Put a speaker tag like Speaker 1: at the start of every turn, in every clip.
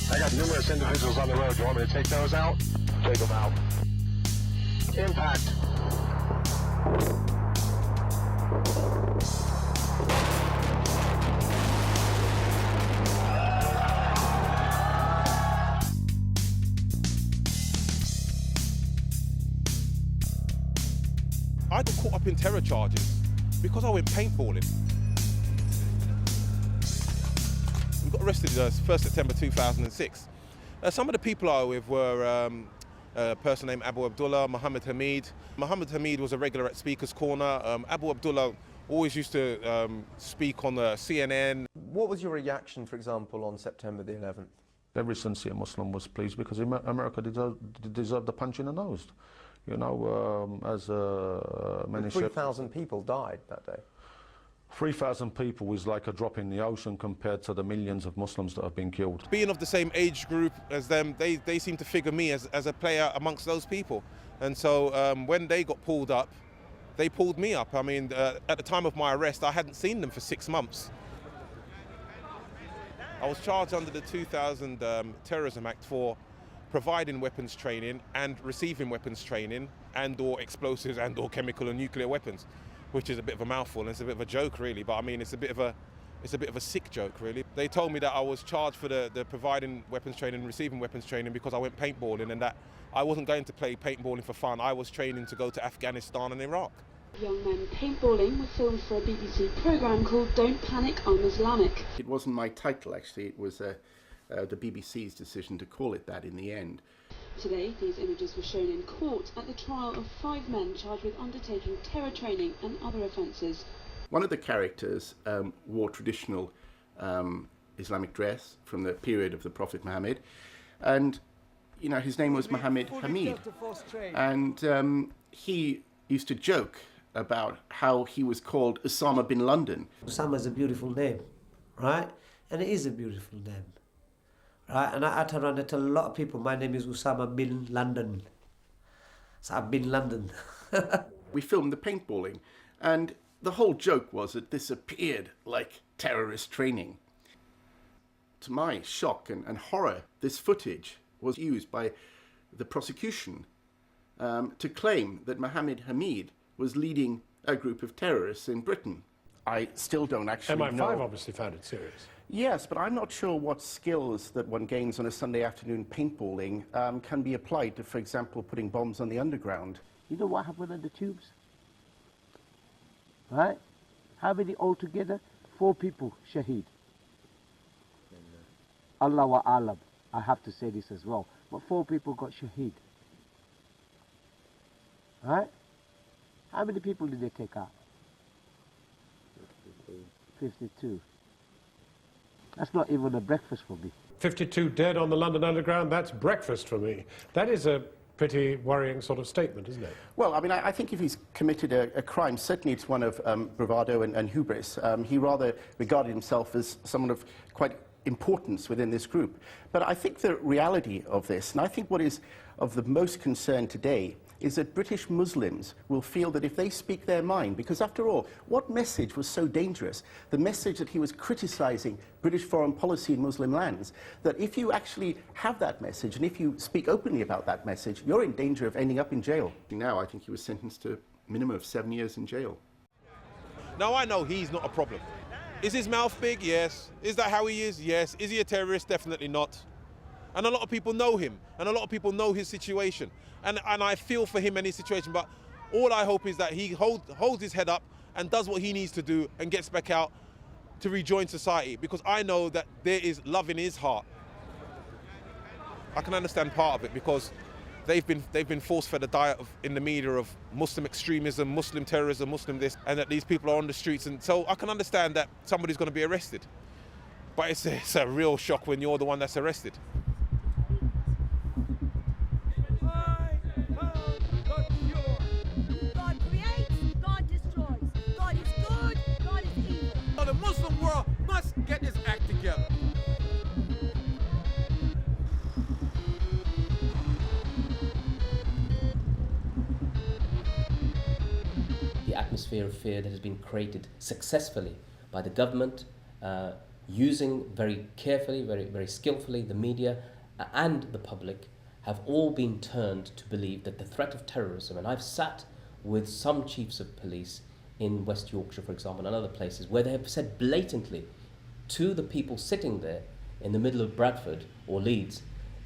Speaker 1: I got numerous individuals on the road. Do you want me to take those out? Take them out. Impact.
Speaker 2: I got caught up in terror charges because I went paintballing. We got arrested 1st September 2006. Some of the people I was with were a person named Abu Abdullah, Mohammed Hamid. Mohammed Hamid was a regular at Speaker's Corner. Abu Abdullah always used to speak on the CNN.
Speaker 3: What was your reaction, for example, on September the 11th?
Speaker 4: Every sincere Muslim was pleased because America deserved the punch in the nose. You know, as many...
Speaker 3: 3,000 people died that day.
Speaker 4: 3,000 people is like a drop in the ocean compared to the millions of Muslims that have been killed.
Speaker 2: Being of the same age group as them, they seem to figure me as a player amongst those people. And so when they got pulled up, they pulled me up. I mean, at the time of my arrest, I hadn't seen them for 6 months. I was charged under the 2000 Terrorism Act for providing weapons training and receiving weapons training and or explosives and or chemical and nuclear weapons, which is a bit of a mouthful and it's a bit of a joke really, but I mean it's a bit of a sick joke really. They told me that I was charged for the providing weapons training and receiving weapons training because I went paintballing, and that I wasn't going to play paintballing for fun. I was training to go to Afghanistan and Iraq.
Speaker 5: Young men paintballing were filmed for a BBC programme called Don't Panic, I'm Islamic.
Speaker 6: It wasn't my title actually, it was the BBC's decision to call it that in the end.
Speaker 5: Today, these images were shown in court at the trial of 5 men charged with undertaking terror training and other offences.
Speaker 6: One of the characters wore traditional Islamic dress from the period of the Prophet Muhammad, and you know, his name was Mohammed Hamid, and he used to joke about how he was called Osama bin Laden.
Speaker 7: Osama is a beautiful name, right? And it is a beautiful name. Right, and I turn around and tell a lot of people my name is Osama bin Laden. So I'm bin Laden.
Speaker 6: We filmed the paintballing, and the whole joke was that this appeared like terrorist training. To my shock and horror, this footage was used by the prosecution to claim that Mohammed Hamid was leading a group of terrorists in Britain. I still don't actually know.
Speaker 8: MI5 obviously found it serious.
Speaker 6: Yes, but I'm not sure what skills that one gains on a Sunday afternoon paintballing can be applied to, for example, putting bombs on the underground.
Speaker 9: You know what happened on the tubes? Right? How many altogether? 4 people, shaheed. Allah wa alam. I have to say this as well. But 4 people got shaheed. Right? How many people did they take out? 52. That's not even a breakfast for me.
Speaker 8: 52 dead on the London Underground, that's breakfast for me. That is a pretty worrying sort of statement, isn't it?
Speaker 6: Well, I mean, I think if he's committed a crime, certainly it's one of bravado and hubris. He rather regarded himself as someone of quite importance within this group. But I think the reality of this, and I think what is of the most concern today, is that British Muslims will feel that if they speak their mind, because after all, what message was so dangerous? The message that he was criticising British foreign policy in Muslim lands, that if you actually have that message and if you speak openly about that message, you're in danger of ending up in jail. Now I think he was sentenced to a minimum of 7 years in jail.
Speaker 2: Now I know he's not a problem. Is his mouth big? Yes. Is that how he is? Yes. Is he a terrorist? Definitely not. And a lot of people know him, and a lot of people know his situation. And I feel for him and his situation, but all I hope is that he holds his head up and does what he needs to do and gets back out to rejoin society, because I know that there is love in his heart. I can understand part of it because they've been force-fed a diet in the media of Muslim extremism, Muslim terrorism, Muslim this, and that these people are on the streets, and so I can understand that somebody's going to be arrested. But it's a real shock when you're the one that's arrested.
Speaker 10: The Muslim world must get this act together.
Speaker 11: The atmosphere of fear that has been created successfully by the government, using very carefully, very skillfully, the media and the public have all been turned to believe that the threat of terrorism, and I've sat with some chiefs of police in West Yorkshire, for example, and other places, where they have said blatantly to the people sitting there in the middle of Bradford or Leeds,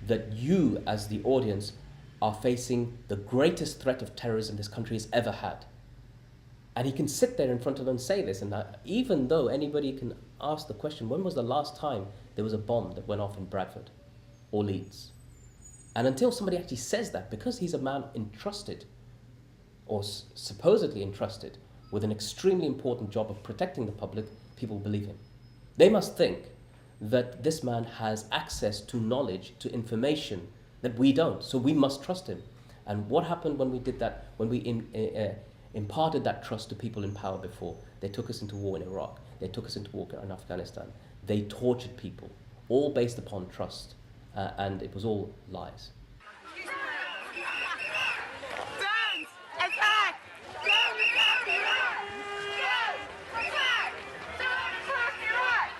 Speaker 11: that you, as the audience, are facing the greatest threat of terrorism this country has ever had. And he can sit there in front of them and say this, and even though anybody can ask the question, when was the last time there was a bomb that went off in Bradford or Leeds? And until somebody actually says that, because he's a man entrusted, or supposedly entrusted, with an extremely important job of protecting the public, people believe him. They must think that this man has access to knowledge, to information that we don't, so we must trust him. And what happened when we did that, when we imparted that trust to people in power before? They took us into war in Iraq, they took us into war in Afghanistan, they tortured people, all based upon trust, and it was all lies.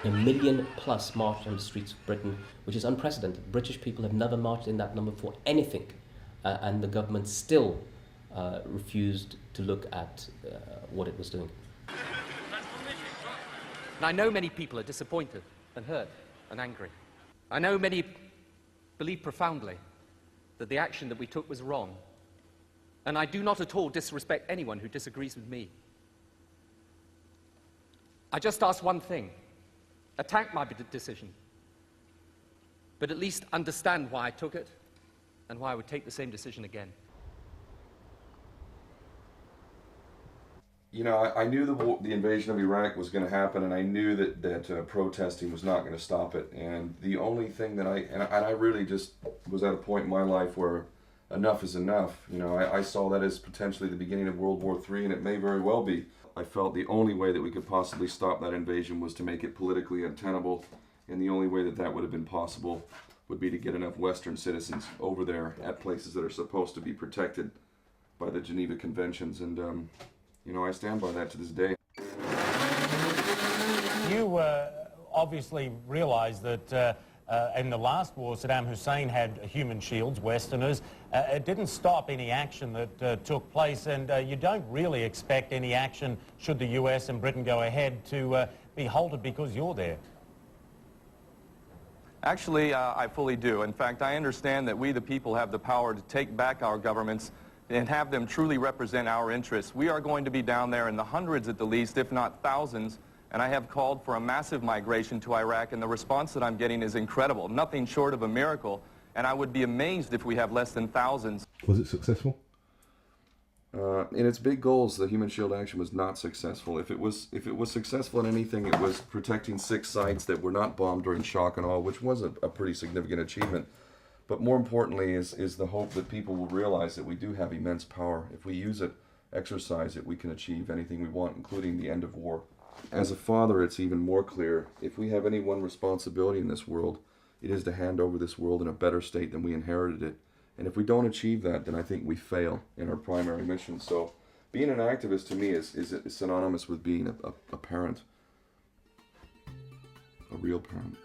Speaker 11: A million plus marched on the streets of Britain, which is unprecedented. British people have never marched in that number for anything, and the government still refused to look at what it was doing.
Speaker 12: And I know many people are disappointed and hurt and angry. I know many believe profoundly that the action that we took was wrong. And I do not at all disrespect anyone who disagrees with me. I just ask one thing. Attack my decision, but at least understand why I took it and why I would take the same decision again.
Speaker 13: You know, I knew the invasion of Iraq was going to happen, and I knew that protesting was not going to stop it. And the only thing that I really just was at a point in my life where enough is enough. You know, I saw that as potentially the beginning of World War III, and it may very well be. I felt the only way that we could possibly stop that invasion was to make it politically untenable, and the only way that that would have been possible would be to get enough Western citizens over there at places that are supposed to be protected by the Geneva Conventions, and you know, I stand by that to this day.
Speaker 14: You obviously realise that in the last war, Saddam Hussein had human shields, Westerners. It didn't stop any action that took place, and you don't really expect any action, should the US and Britain go ahead, to be halted because you're there.
Speaker 15: Actually, I fully do. In fact, I understand that we, the people, have the power to take back our governments and have them truly represent our interests. We are going to be down there in the hundreds at the least, if not thousands, and I have called for a massive migration to Iraq, and the response that I'm getting is incredible, nothing short of a miracle, and I would be amazed if we have less than thousands.
Speaker 16: Was it successful?
Speaker 13: In its big goals, the Human Shield action was not successful. If it was successful in anything, it was protecting 6 sites that were not bombed during shock and awe, which was a pretty significant achievement. But more importantly is the hope that people will realize that we do have immense power. If we use it, exercise it, we can achieve anything we want, including the end of war. As a father, it's even more clear, if we have any one responsibility in this world, it is to hand over this world in a better state than we inherited it. And if we don't achieve that, then I think we fail in our primary mission. So being an activist to me is synonymous with being a parent, a real parent.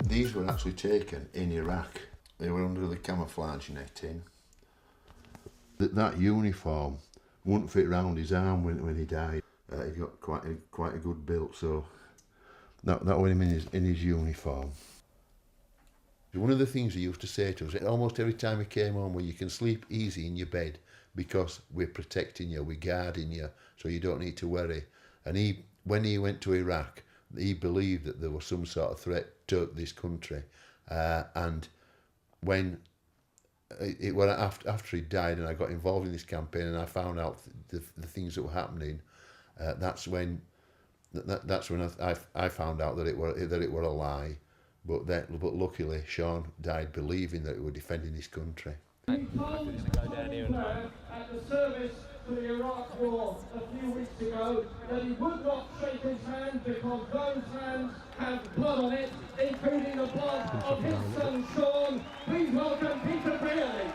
Speaker 16: These were actually taken in Iraq. They were under the camouflage netting. That uniform wouldn't fit round his arm when he died. He got quite a good build, so that was him in his uniform. One of the things he used to say to us, almost every time he came home, well, you can sleep easy in your bed because we're protecting you, we're guarding you, so you don't need to worry. And when he went to Iraq, he believed that there was some sort of threat to this country, and when after he died and I got involved in this campaign and I found out the things that were happening, that's when I found out that it were a lie, but luckily Sean died believing that we were defending his country.
Speaker 17: At the service to the Iraq War a few weeks ago that he would not shake his hand because those hands have blood on it, including the blood of his son Sean. Please welcome Peter Brearley.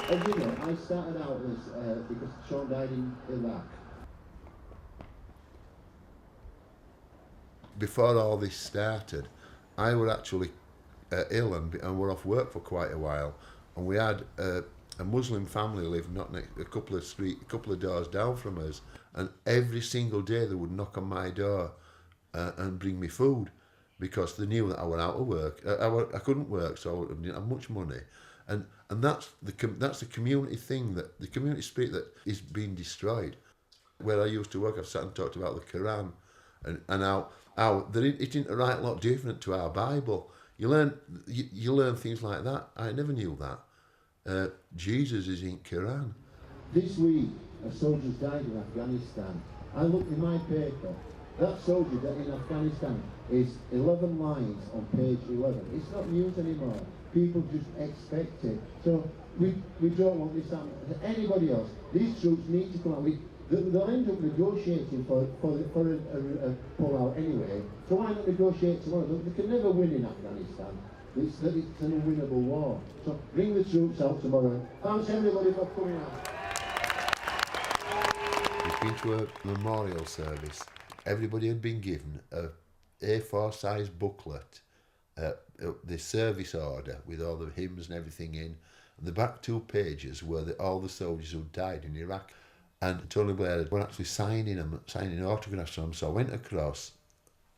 Speaker 18: As you know, I started out as because Sean died in Iraq.
Speaker 16: Before all this started, I were actually ill and were off work for quite a while, and we had a Muslim family living not next, a couple of doors down from us, and every single day they would knock on my door and bring me food because they knew that I were out of work. I couldn't work, so I didn't have much money, and that's the community thing, that the community spirit that is being destroyed. Where I used to work, I've sat and talked about the Quran and how it isn't a right lot different to our Bible. You learn things like that. I never knew that. Jesus is in Quran.
Speaker 18: This week, a soldier's died in Afghanistan. I looked in my paper. That soldier that in Afghanistan is 11 lines on page 11. It's not news anymore. People just expect it. So we don't want this to happen to anybody else. These troops need to come out. They'll end up negotiating for a pull-out anyway. So why not negotiate tomorrow? They can never win in Afghanistan. It's an unwinnable war. So bring the troops out tomorrow. Thanks everybody for coming out.
Speaker 16: We've been to a memorial service. Everybody had been given a A4 size booklet, the service order with all the hymns and everything in. And the back 2 pages were all the soldiers who died in Iraq. And Tony Blair were actually signing autographs from them. So I went across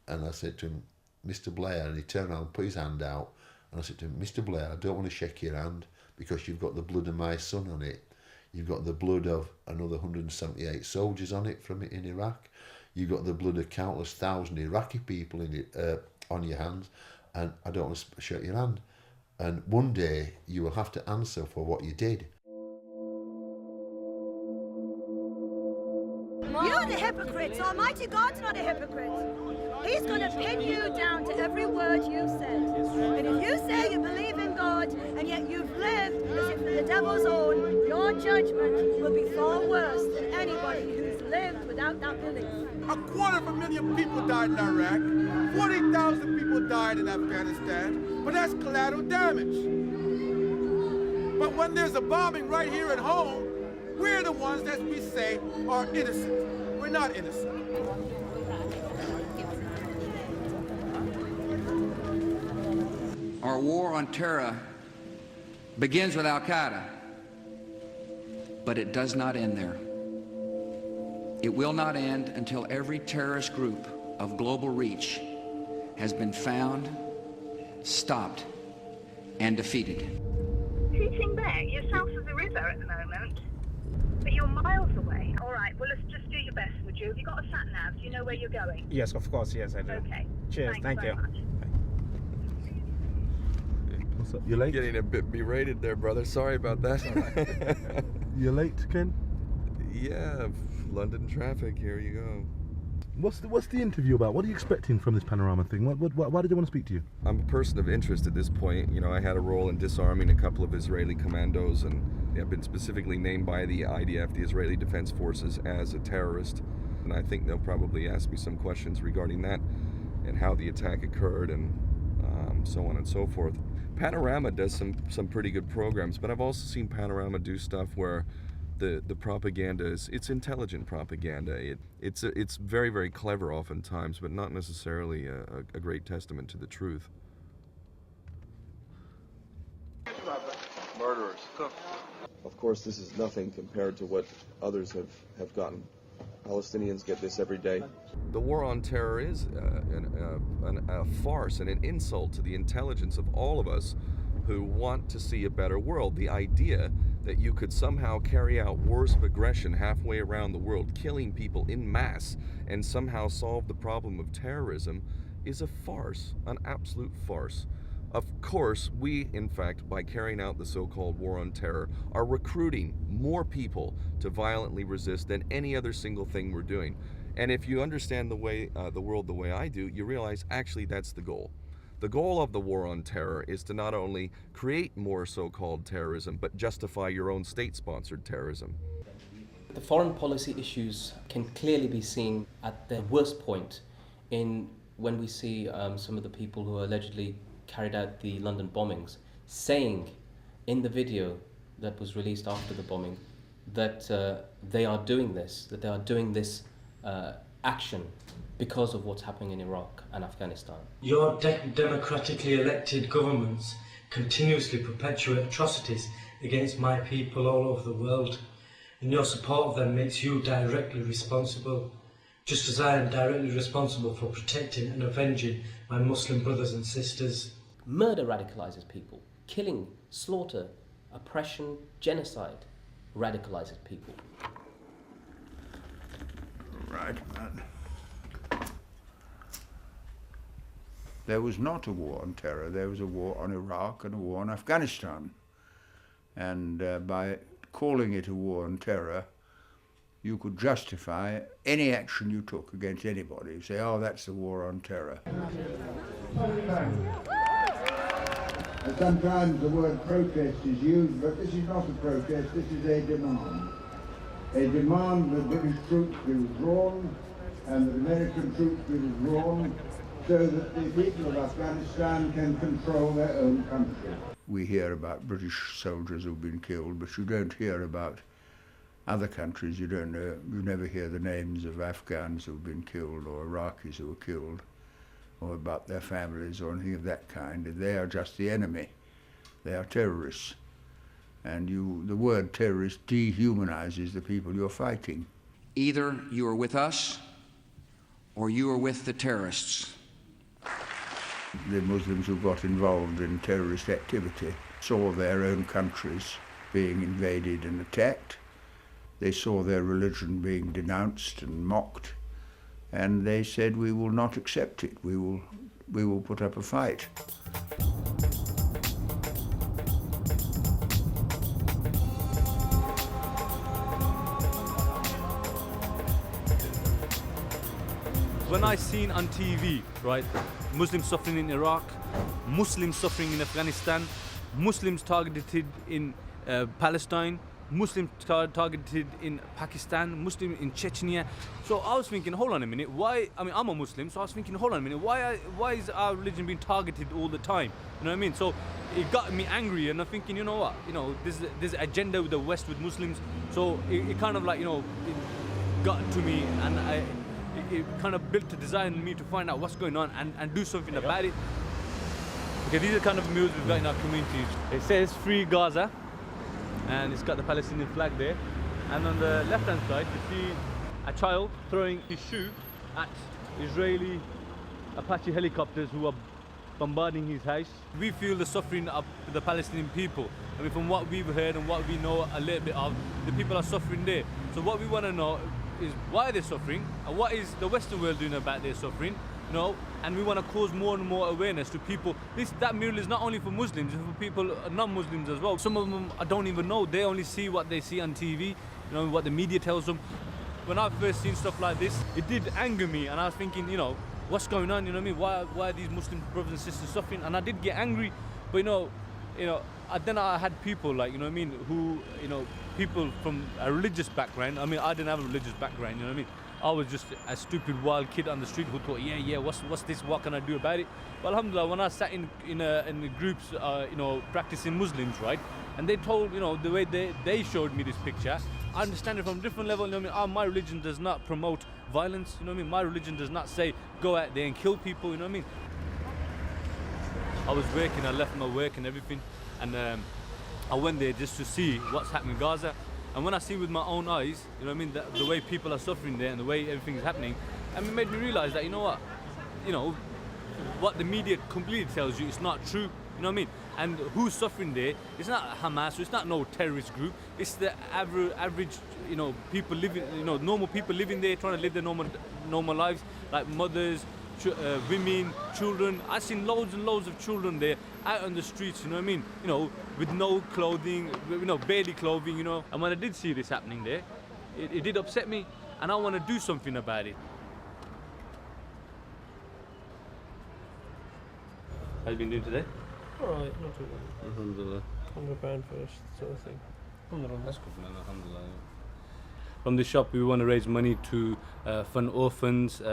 Speaker 16: and I said to him, Mr. Blair, and he turned around and put his hand out. And I said to him, Mr. Blair, I don't want to shake your hand because you've got the blood of my son on it. You've got the blood of another 178 soldiers on it from in Iraq. You've got the blood of countless thousand Iraqi people in it, on your hands. And I don't want to shake your hand. And one day you will have to answer for what you did.
Speaker 19: You're the hypocrites. Almighty God's not a hypocrite. He's going to pin you down to every word you've said. And if you say you believe in God and yet you've lived as if you're the devil's own, your judgment will be far worse than anybody who's lived without that belief.
Speaker 10: 250,000 people died in Iraq. 40,000 people died in Afghanistan. But that's collateral damage. But when there's a bombing right here at home, we're the ones that we say are innocent. We're not innocent.
Speaker 20: Our war on terror begins with Al-Qaeda, but it does not end there. It will not end until every terrorist group of global reach has been found, stopped, and defeated.
Speaker 21: Sitting there, you're south of the river at the moment, but you're miles away. All right, well, let's just do your best, would you? Have you got a sat-nav? Do you know where you're going?
Speaker 22: Yes, of course, yes, I do.
Speaker 21: Okay.
Speaker 22: Cheers, thank you.
Speaker 21: Much.
Speaker 23: What's up? You late?
Speaker 24: Getting a bit berated there, brother. Sorry about that.
Speaker 23: You late, Ken?
Speaker 24: Yeah, London traffic. Here you go.
Speaker 23: What's the interview about? What are you expecting from this Panorama thing? Why did they want to speak to you?
Speaker 24: I'm a person of interest at this point. You know, I had a role in disarming a couple of Israeli commandos, and I've been specifically named by the IDF, the Israeli Defense Forces, as a terrorist. And I think they'll probably ask me some questions regarding that and how the attack occurred and so on and so forth. Panorama does some pretty good programs, but I've also seen Panorama do stuff where the propaganda it's intelligent propaganda. It's very, very clever oftentimes, but not necessarily a great testament to the truth.
Speaker 25: Murderers. Of course, this is nothing compared to what others have gotten. Palestinians get this every day.
Speaker 24: The war on terror is a farce and an insult to the intelligence of all of us who want to see a better world. The idea that you could somehow carry out wars of aggression halfway around the world, killing people in mass, and somehow solve the problem of terrorism is a farce, an absolute farce. Of course, we, in fact, by carrying out the so-called war on terror, are recruiting more people to violently resist than any other single thing we're doing. And if you understand the world the way I do, you realize actually that's the goal. The goal of the war on terror is to not only create more so-called terrorism, but justify your own state-sponsored terrorism.
Speaker 11: The foreign policy issues can clearly be seen at their worst point when we see some of the people who allegedly carried out the London bombings saying in the video that was released after the bombing that they are doing this action because of what's happening in Iraq and Afghanistan.
Speaker 1: Your democratically elected governments continuously perpetuate atrocities against my people all over the world, and your support of them makes you directly responsible, just as I am directly responsible for protecting and avenging my Muslim brothers and sisters.
Speaker 11: Murder radicalizes people. Killing, slaughter, oppression, genocide radicalizes people.
Speaker 3: Right, man. There was not a war on terror. There was a war on Iraq and a war on Afghanistan. And by calling it a war on terror, you could justify any action you took against anybody. You say, oh, that's the war on terror.
Speaker 18: And sometimes the word protest is used, but this is not a protest, this is a demand. A demand that British troops be withdrawn and that American troops be withdrawn so that the people of Afghanistan can control their own country.
Speaker 3: We hear about British soldiers who've been killed, but you don't hear about other countries. You never hear the names of Afghans who've been killed or Iraqis who were killed, or about their families or anything of that kind. They are just the enemy. They are terrorists. And the word terrorist dehumanizes the people you're fighting.
Speaker 20: Either you are with us or you are with the terrorists.
Speaker 3: The Muslims who got involved in terrorist activity saw their own countries being invaded and attacked. They saw their religion being denounced and mocked. And they said, we will not accept it. We will put up a fight.
Speaker 4: When I seen on TV, right, Muslims suffering in Iraq, Muslims suffering in Afghanistan, Muslims targeted in Palestine, Muslims targeted in Pakistan, Muslim in Chechnya. So I was thinking, hold on a minute, why? I mean, I'm a Muslim, so I was thinking, hold on a minute, why is our religion being targeted all the time? You know what I mean? So it got me angry, and I'm thinking, you know what? You know, this agenda with the West with Muslims. So it kind of like, you know, it got to me, and it kind of built a desire in me to find out what's going on and do something about it. Okay, these are kind of murals we've got in our communities. It says Free Gaza, and it's got the Palestinian flag there. And on the left-hand side, you see a child throwing his shoe at Israeli Apache helicopters who are bombarding his house. We feel the suffering of the Palestinian people. I mean, from what we've heard and what we know a little bit of, the people are suffering there. So what we want to know is why they're suffering and what is the Western world doing about their suffering, you know, and we want to cause more and more awareness to people. That mural is not only for Muslims, it's for people, non-Muslims as well. Some of them I don't even know, they only see what they see on TV, you know, what the media tells them. When I first seen stuff like this, it did anger me, and I was thinking, you know, what's going on, you know what I mean, why are these Muslim brothers and sisters suffering? And I did get angry, but you know, then I had people like, you know what I mean, who, you know, people from a religious background. I mean, I didn't have a religious background, you know what I mean? I was just a stupid wild kid on the street who thought, yeah, what's this, what can I do about it? Well, alhamdulillah, when I sat in the groups, you know, practicing Muslims, right, and they told, you know, the way they showed me this picture, I understand it from a different level, you know what I mean? My religion does not promote violence, you know what I mean? My religion does not say, go out there and kill people, you know what I mean? I was working, I left my work and everything, and I went there just to see what's happening in Gaza. And when I see with my own eyes, you know what I mean, the way people are suffering there and the way everything is happening, and it made me realize that, you know what the media completely tells you is not true, you know what I mean? And who's suffering there, it's not Hamas, it's not no terrorist group, it's the average, you know, people living, you know, normal people living there, trying to live their normal lives, like mothers, women, children. I've seen loads and loads of children there out on the streets, you know what I mean? You know, with no clothing, you know, barely clothing, you know. And when I did see this happening there, it did upset me, and I want to do something about it. How you been doing today?
Speaker 5: Alright, not too bad.
Speaker 4: Alhamdulillah.
Speaker 5: £100 first, sort of thing.
Speaker 4: That's good, man. Alhamdulillah. From the shop, we want to raise money to fund orphans. We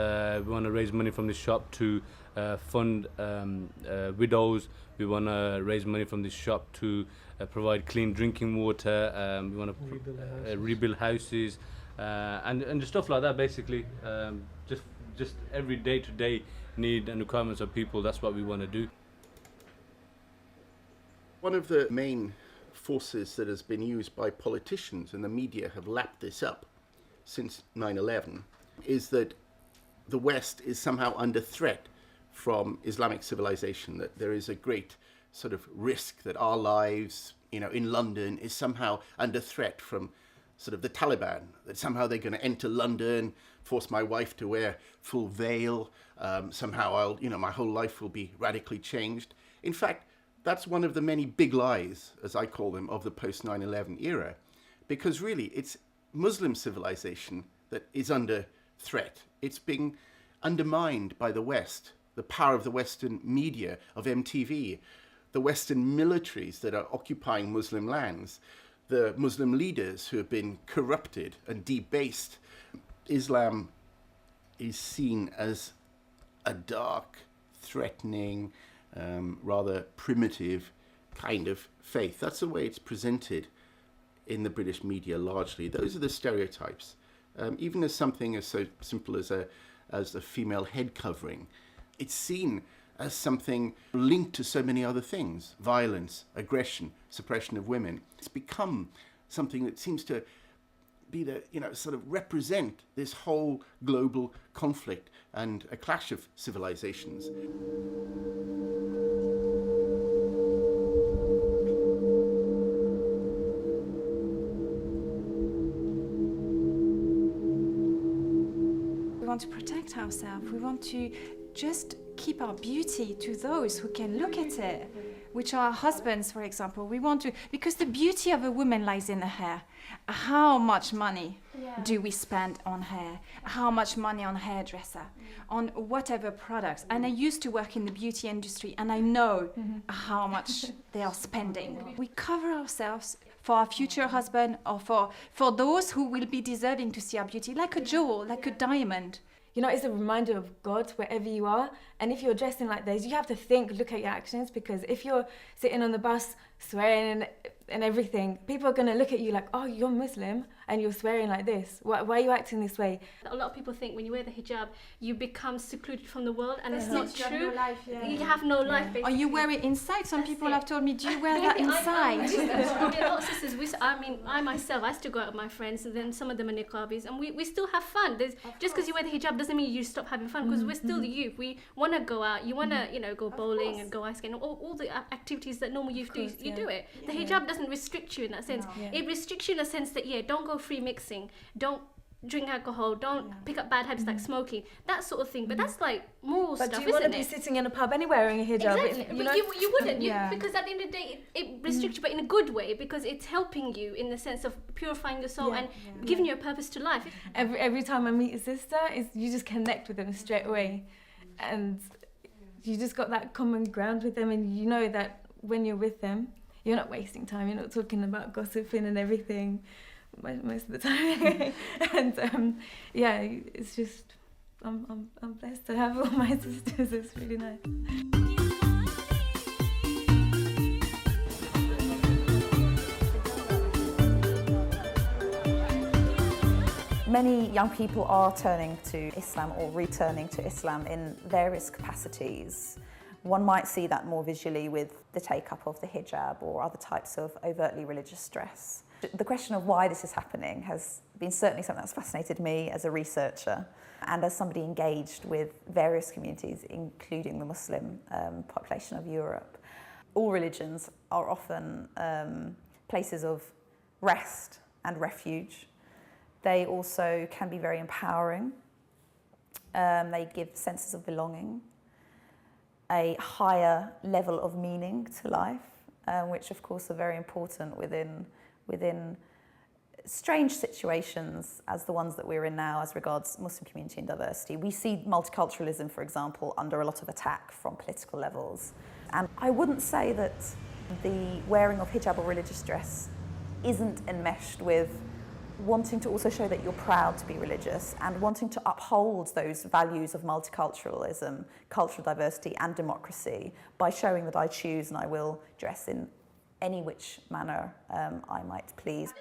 Speaker 4: want to raise money from the shop to fund widows. We want to raise money from the shop to provide clean drinking water. We want to rebuild houses and stuff like that. Basically, just every day-to-day need and requirements of people. That's what we want to do.
Speaker 6: One of the main forces that has been used by politicians, and the media have lapped this up since 9/11, is that the West is somehow under threat from Islamic civilization, that there is a great sort of risk that our lives, in London is somehow under threat from sort of the Taliban, that somehow they're going to enter London, force my wife to wear full veil, somehow my whole life will be radically changed. In fact, that's one of the many big lies, as I call them, of the post-9/11 era, because really it's Muslim civilization that is under threat. It's being undermined by the West, the power of the Western media, of MTV, the Western militaries that are occupying Muslim lands, the Muslim leaders who have been corrupted and debased. Islam is seen as a dark, threatening, rather primitive kind of faith. That's the way it's presented in the British media largely. Those are the stereotypes. Even as something as so simple as a female head covering, it's seen as something linked to so many other things: violence, aggression, suppression of women. It's become something that seems to be sort of represent this whole global conflict and a clash of civilizations.
Speaker 7: We want to protect ourselves. We want to just keep our beauty to those who can look at it, which are our husbands, for example. We want to, because the beauty of a woman lies in the hair. How much money do we spend on hair? How much money on hairdresser, on whatever products? And I used to work in the beauty industry, and I know how much they are spending. We cover ourselves for our future husband, or for those who will be deserving to see our beauty, like a jewel, like a diamond.
Speaker 8: It's a reminder of God wherever you are. And if you're dressing like this, you have to look at your actions, because if you're sitting on the bus swearing and everything, people are going to look at you like, oh, you're Muslim and you're swearing like this. Why are you acting this way?
Speaker 9: A lot of people think when you wear the hijab, you become secluded from the world, and it's
Speaker 7: Yeah.
Speaker 9: not
Speaker 7: You have
Speaker 9: true.
Speaker 7: no life, yeah.
Speaker 9: You have no life, basically.
Speaker 7: Or you wear it inside. Some people have told me, do you wear that inside?
Speaker 9: A lot of sisters, I myself, I still go out with my friends, and then some of them are niqabis, and we still have fun. Just because you wear the hijab doesn't mean you stop having fun, because we're still youth. We want to go out, you want to go bowling and go ice skating, all the activities that normal youth do, you do it. The hijab doesn't restrict you in that sense. It restricts you in the sense that, don't go free mixing, don't drink alcohol, don't pick up bad habits like smoking, that sort of thing. But that's like moral
Speaker 8: But
Speaker 9: stuff,
Speaker 8: do you want to
Speaker 9: isn't
Speaker 8: be
Speaker 9: it?
Speaker 8: sitting in a pub anyway wearing a hijab?
Speaker 9: Exactly, but you wouldn't, because at the end of the day, it restricts you, but in a good way, because it's helping you in the sense of purifying your soul and giving you a purpose to life.
Speaker 8: Every time I meet a sister, you just connect with them straight away, and you just got that common ground with them, and you know that when you're with them, you're not wasting time. You're not talking about gossiping and everything most of the time. And it's just I'm blessed to have all my sisters. It's really nice.
Speaker 26: Many young people are turning to Islam or returning to Islam in various capacities. One might see that more visually with the take-up of the hijab or other types of overtly religious dress. The question of why this is happening has been certainly something that's fascinated me as a researcher and as somebody engaged with various communities, including the Muslim population of Europe. All religions are often places of rest and refuge. They also can be very empowering. They give senses of belonging, a higher level of meaning to life, which of course are very important within strange situations as the ones that we're in now as regards Muslim community and diversity. We see multiculturalism, for example, under a lot of attack from political levels. And I wouldn't say that the wearing of hijab or religious dress isn't enmeshed with wanting to also show that you're proud to be religious and wanting to uphold those values of multiculturalism, cultural diversity and democracy by showing that I choose and I will dress in any which manner I might please.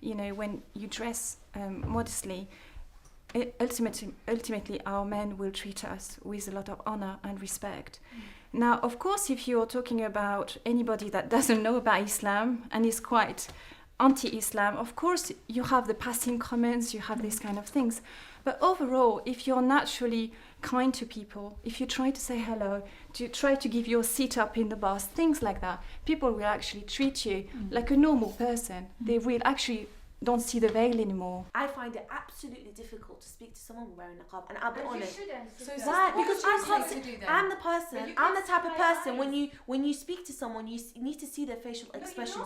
Speaker 7: You know, when you dress modestly, ultimately our men will treat us with a lot of honor and respect. Now, of course, if you're talking about anybody that doesn't know about Islam and is quite anti-Islam, of course you have the passing comments, you have these kind of things. But overall, if you're naturally kind to people, if you try to say hello, to try to give your seat up in the bus, things like that, people will actually treat you like a normal person. They will actually don't see the veil anymore.
Speaker 2: I find it absolutely difficult to speak to someone wearing a niqab, and I'll be honest.
Speaker 8: Why?
Speaker 2: Because I'm the person. I'm the type of person. When you speak to someone, you need to see their facial expression.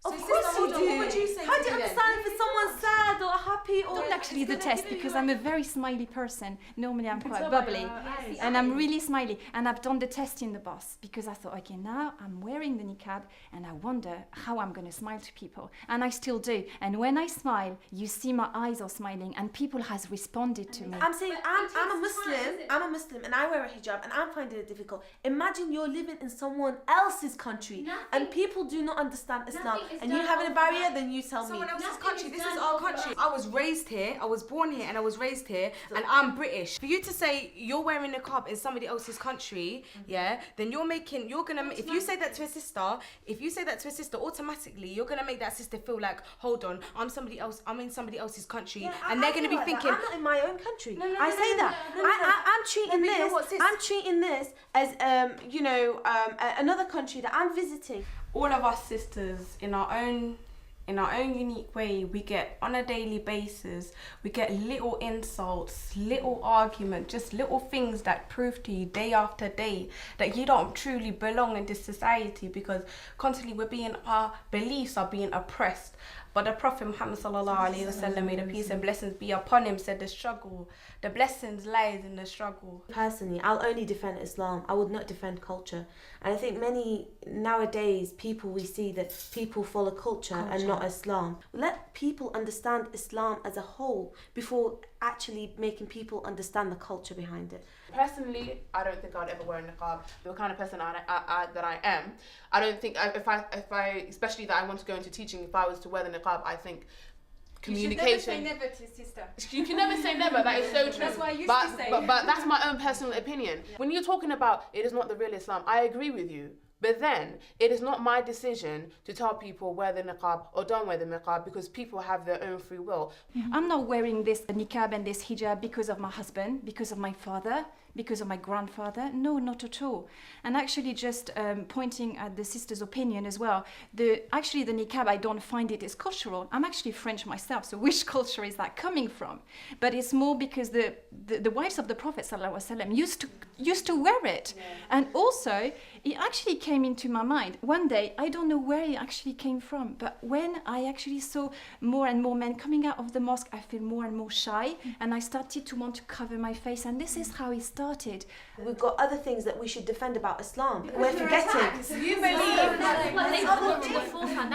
Speaker 2: Of course you do. What would you say? How do you understand if someone's sad or happy or?
Speaker 7: Don't actually the test because I'm a very smiley person. Normally I'm quite bubbly and I'm really smiley. And I've done the test in the bus because I thought, okay, now I'm wearing the niqab and I wonder how I'm going to smile to people. And I still do. And when I smile, you see my eyes are smiling and people has responded to me.
Speaker 2: I'm saying I'm a Muslim. I'm a Muslim and I wear a hijab and I'm finding it difficult. Imagine you're living in someone else's country and people do not understand Islam. And you having a barrier, then you tell me.
Speaker 12: Someone else's country. This is our country. I was raised here. I was born here, and I was raised here, and I'm British. For you to say you're wearing a niqab in somebody else's country, yeah, then if you say that to a sister, automatically you're gonna make that sister feel like, hold on, I'm in somebody else's country, and they're gonna be thinking,
Speaker 2: I'm not in my own country. I say that. I'm treating this as another country that I'm visiting.
Speaker 12: all of us sisters in our own unique way, we get on a daily basis, we get little insults, little arguments, just little things that prove to you day after day that you don't truly belong in this society, because constantly our beliefs are being oppressed. But the Prophet Muhammad sallallahu alaihi wasallam, may the peace and blessings be upon him, said the blessings lies in the struggle.
Speaker 2: Personally, I'll only defend Islam. I would not defend culture. And I think many nowadays we see that people follow culture and not Islam. Let people understand Islam as a whole before actually making people understand the culture behind it.
Speaker 13: Personally, I don't think I'd ever wear a niqab. The kind of person that I am, I don't think if I especially that I want to go into teaching, if I was to wear the niqab, I think communication.
Speaker 7: You should never say never to sister.
Speaker 13: You can never say never. That is so true.
Speaker 7: That's what I used to say.
Speaker 13: But that's my own personal opinion. Yeah. When you're talking about it is not the real Islam, I agree with you. But then, it is not my decision to tell people wear the niqab or don't wear the niqab, because people have their own free will.
Speaker 7: I'm not wearing this niqab and this hijab because of my husband, because of my father, because of my grandfather. No, not at all. And actually just pointing at the sister's opinion as well, the niqab, I don't find it as cultural. I'm actually French myself, so which culture is that coming from? But it's more because the wives of the Prophet ﷺ used to wear it. Yeah. And also, it actually came into my mind. One day, I don't know where it actually came from, but when I actually saw more and more men coming out of the mosque, I feel more and more shy, and I started to want to cover my face, and this is how it started.
Speaker 2: We've got other things that we should defend about Islam. We're forgetting.
Speaker 9: You believe that's what they brought to the forefront.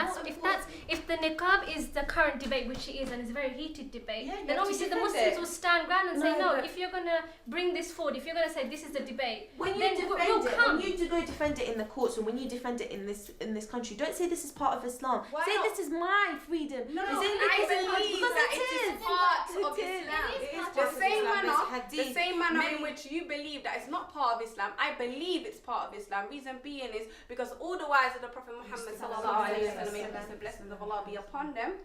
Speaker 9: If the niqab is the current debate, which it is, and it's a very heated debate, then obviously the Muslims will stand ground and say, no, if you're going to bring this forward, if you're going to say this is the debate,
Speaker 2: when
Speaker 9: then
Speaker 2: you go defend it in the courts, and when you defend it in this country, don't say this is part of Islam. Say this is my freedom.
Speaker 12: No, I believe that it is part of Islam. The same manner in which you believe that it's not part of Islam, I believe it's part of Islam. Reason being is because all the wives of the Prophet Muhammad sallallahu alaihi wasallam, may the blessings of Allah be upon them,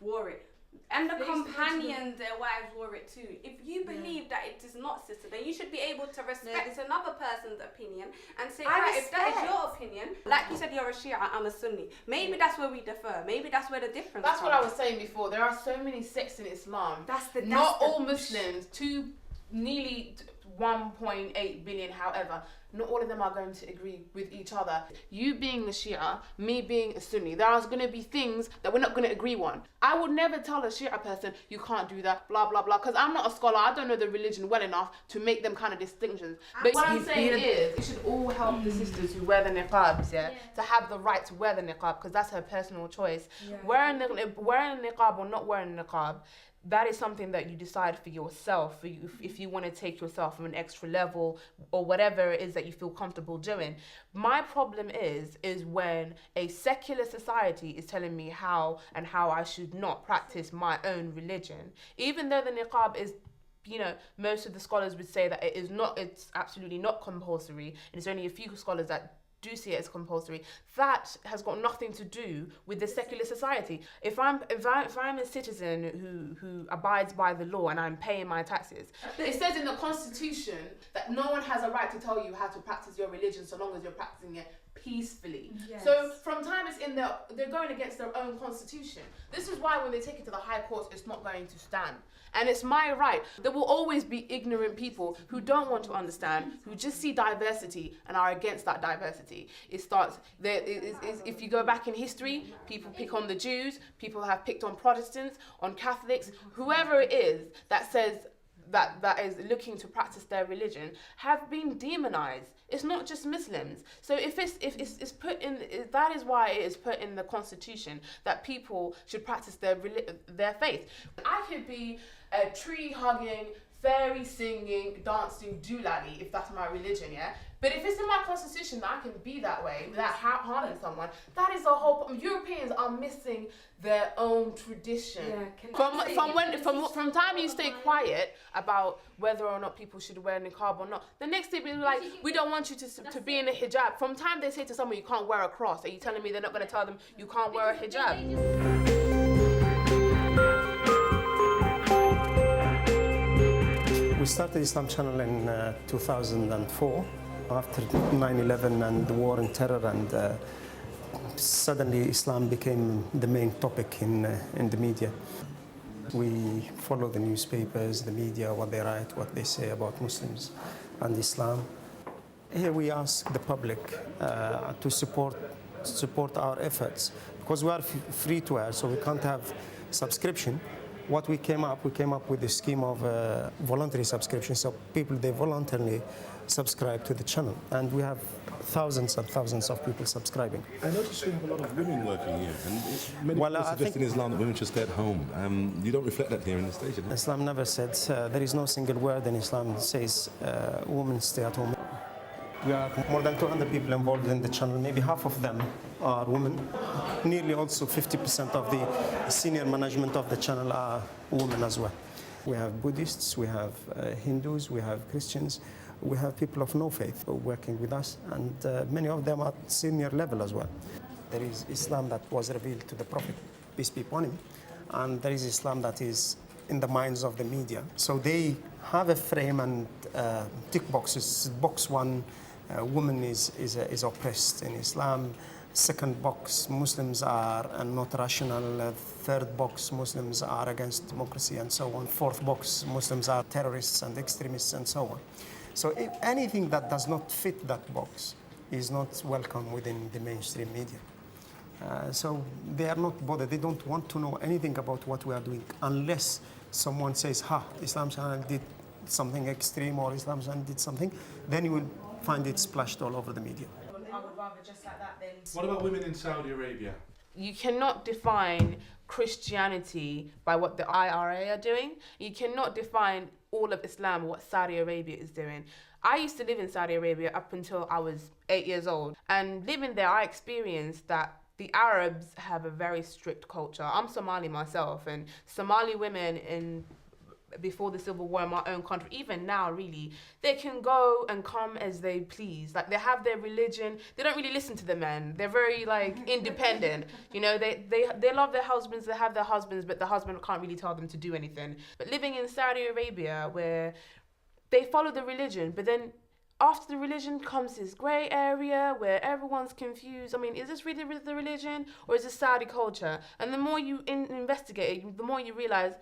Speaker 12: wore it. And the companions, their wives wore it too. If you believe that it is not, sister, then you should be able to respect another person's opinion and say, if that is your opinion, like you said, you're a Shia, I'm a Sunni. Maybe that's where we differ. Maybe that's where the difference
Speaker 13: That's
Speaker 12: comes.
Speaker 13: what I was saying before. There are so many sects in Islam. Not all Muslims, nearly 1.8 billion, however, not all of them are going to agree with each other. You being a Shia, me being a Sunni, there's going to be things that we're not going to agree on. I would never tell a Shia person, you can't do that, blah, blah, blah, because I'm not a scholar. I don't know the religion well enough to make them kind of distinctions. But what I'm saying is, it should all help the sisters who wear the niqabs, to have the right to wear the niqab, because that's her personal choice. Wearing a niqab or not wearing a niqab, that is something that you decide for yourself, if you want to take yourself from an extra level or whatever it is that you feel comfortable doing. My problem is when a secular society is telling me how I should not practice my own religion, even though the niqab is, most of the scholars would say that it's absolutely not compulsory, and there's only a few scholars that do see it as compulsory. That has got nothing to do with the secular society. If I'm a citizen who abides by the law and I'm paying my taxes, it says in the Constitution that no one has a right to tell you how to practice your religion so long as you're practicing it peacefully. Yes. So from time it's they're going against their own constitution. This is why when they take it to the high courts, it's not going to stand. And it's my right. There will always be ignorant people who don't want to understand, who just see diversity and are against that diversity. If you go back in history, people pick on the Jews, people have picked on Protestants, on Catholics, whoever it is that says that is looking to practice their religion have been demonized. It's not just Muslims. So if it's put in, that is why it is put in the Constitution that people should practice their faith. I could be a tree hugging, fairy singing, dancing doolally if that's my religion, But if it's in my Constitution that I can be that way without harming someone, that is a whole problem. Europeans are missing their own tradition. From time you stay quiet about whether or not people should wear niqab or not, the next day we're like, we don't want you to be in a hijab. From time they say to someone you can't wear a cross, are you telling me they're not going to tell them you can't wear a hijab?
Speaker 10: We started Islam Channel in 2004 after 9/11 and the war on terror, and suddenly Islam became the main topic in the media. We follow the newspapers, the media, what they write, what they say about Muslims and Islam. Here we ask the public to support our efforts, because we are free to air, so we can't have subscription. What we came up with a scheme of voluntary subscription, so people, they voluntarily subscribe to the channel, and we have thousands and thousands of people subscribing.
Speaker 23: I noticed we have a lot of women working here, and many people suggest in Islam that women should stay at home. You don't reflect that here in the station.
Speaker 10: Islam never said, there is no single word in Islam that says women stay at home. We are more than 200 people involved in the channel. Maybe half of them are women. Nearly also 50% of the senior management of the channel are women as well. We have Buddhists, we have Hindus, we have Christians, we have people of no faith working with us, and many of them are at senior level as well. There is Islam that was revealed to the Prophet, peace be upon him, and there is Islam that is in the minds of the media. So they have a frame and tick boxes. Box one, woman is oppressed in Islam. Second box, Muslims are not rational. Third box, Muslims are against democracy and so on. Fourth box, Muslims are terrorists and extremists and so on. So if anything that does not fit that box is not welcome within the mainstream media. So they are not bothered. They don't want to know anything about what we are doing unless someone says, Islam Channel did something extreme or Islam Channel did something, then you will find it splashed all over the media.
Speaker 13: I would rather just like that than...
Speaker 23: What about women in Saudi Arabia?
Speaker 13: You cannot define Christianity by what the IRA are doing. You cannot define all of Islam or what Saudi Arabia is doing. I used to live in Saudi Arabia up until I was 8 years old. And living there, I experienced that the Arabs have a very strict culture. I'm Somali myself, and Somali women before the civil war in my own country, even now really, they can go and come as they please. Like, they have their religion. They don't really listen to the men. They're very independent. You know, they love their husbands, they have their husbands, but the husband can't really tell them to do anything. But living in Saudi Arabia, where they follow the religion, but then after the religion comes this grey area where everyone's confused. I mean, is this really the religion or is this Saudi culture? And the more you investigate it, the more you realise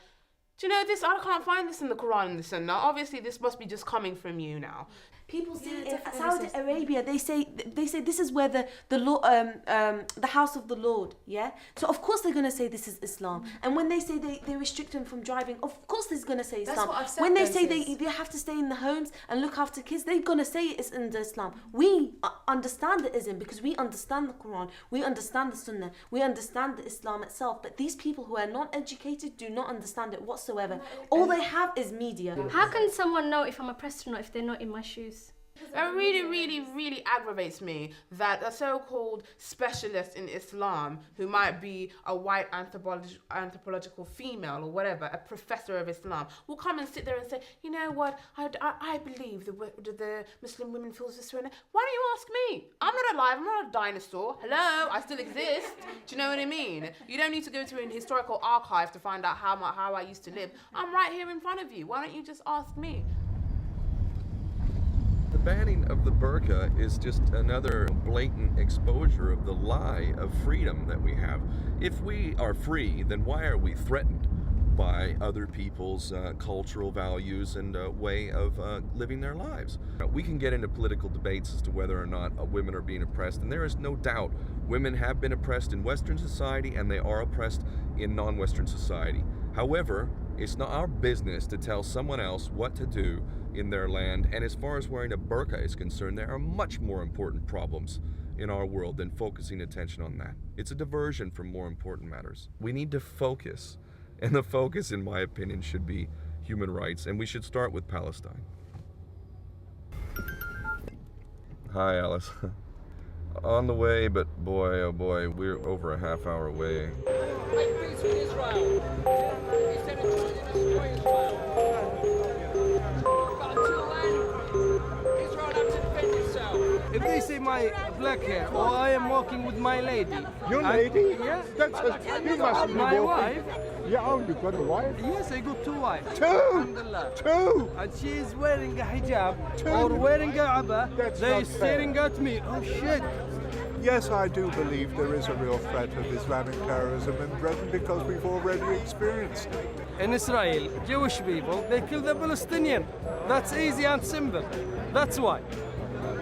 Speaker 13: Do you know this? I can't find this in the Quran and the Sunnah. Obviously, this must be just coming from you now.
Speaker 2: People see in Saudi Arabia, they say this is where the house of the Lord, yeah. So of course they're gonna say this is Islam. And when they say they restrict them from driving, of course they're gonna say Islam.
Speaker 12: That's what I've said.
Speaker 2: When they say they have to stay in the homes and look after kids, they're gonna say it's in the Islam. We understand the ism because we understand the Quran, we understand the Sunnah, we understand the Islam itself. But these people who are not educated do not understand it whatsoever. All they have is media.
Speaker 9: How can someone know if I'm oppressed or not if they're not in my shoes?
Speaker 13: It really, really, really aggravates me that a so-called specialist in Islam, who might be a white anthropological female or whatever, a professor of Islam, will come and sit there and say, you know what, I believe the Muslim women feel this way. Why don't you ask me? I'm not alive, I'm not a dinosaur. Hello, I still exist. Do you know what I mean? You don't need to go to an historical archive to find out how I used to live. I'm right here in front of you. Why don't you just ask me?
Speaker 24: The banning of the burqa is just another blatant exposure of the lie of freedom that we have. If we are free, then why are we threatened by other people's cultural values and way of living their lives? We can get into political debates as to whether or not women are being oppressed, and there is no doubt women have been oppressed in Western society and they are oppressed in non-Western society. However, it's not our business to tell someone else what to do in their land, and as far as wearing a burqa is concerned, there are much more important problems in our world than focusing attention on that. It's a diversion from more important matters. We need to focus, and the focus, in my opinion, should be human rights, and we should start with Palestine. Hi, Alice. On the way, but boy, oh boy, we're over a half hour away.
Speaker 14: If they say my black hair, or I am walking with my lady.
Speaker 15: Your lady?
Speaker 14: Yeah.
Speaker 15: You must be
Speaker 14: my
Speaker 15: walking.
Speaker 14: wife.
Speaker 15: Yeah, oh, you've got a wife?
Speaker 14: Yes, I got two wives.
Speaker 15: Two?
Speaker 14: Alhamdulillah.
Speaker 15: Two?
Speaker 14: And she is wearing a hijab or wearing a abba. They're staring at me. Oh shit.
Speaker 15: Yes, I do believe there is a real threat of Islamic terrorism in Britain because we've already experienced it.
Speaker 14: In Israel, Jewish people, they kill the Palestinian. That's easy and simple. That's why.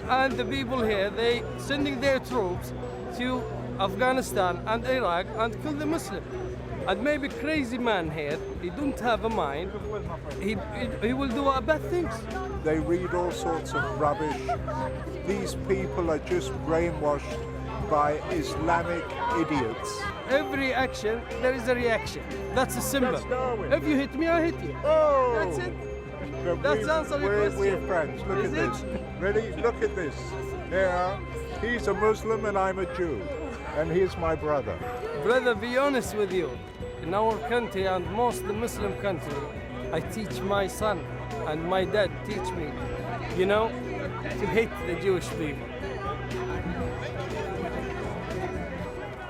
Speaker 14: And the people here, they sending their troops to Afghanistan and Iraq and kill the Muslim. And maybe crazy man here, he don't have a mind, he will do bad things.
Speaker 15: They read all sorts of rubbish. These people are just brainwashed by Islamic idiots.
Speaker 14: Every action, there is a reaction. That's a symbol. If you hit me, I hit you.
Speaker 15: Oh.
Speaker 14: That's it. That's answer your question.
Speaker 15: We're friends. Look at this. Ready? Look at this. Here, he's a Muslim and I'm a Jew. And he's my brother.
Speaker 14: Brother, be honest with you. In our country and most the Muslim country, I teach my son and my dad teach me, you know, to hate the Jewish people.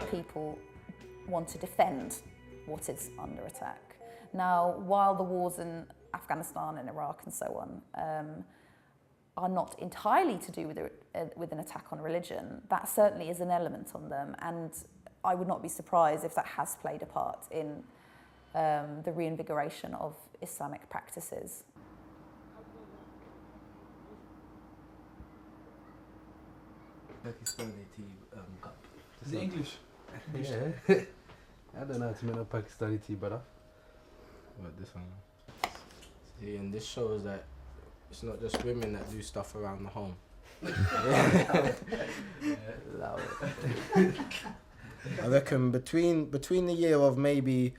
Speaker 26: People want to defend what is under attack. Now, while the wars in Afghanistan and Iraq and so on are not entirely to do with an attack on religion, that certainly is an element on them, and I would not be surprised if that has played a part in the reinvigoration of Islamic practices.
Speaker 16: Pakistani tea cup.
Speaker 17: Is it English?
Speaker 16: Yeah. I don't know how to make a Pakistani tea, brother.
Speaker 17: What, this one? See, and this shows that it's not just women that do stuff around the home.
Speaker 16: Allow
Speaker 17: it.
Speaker 16: I reckon between the year of maybe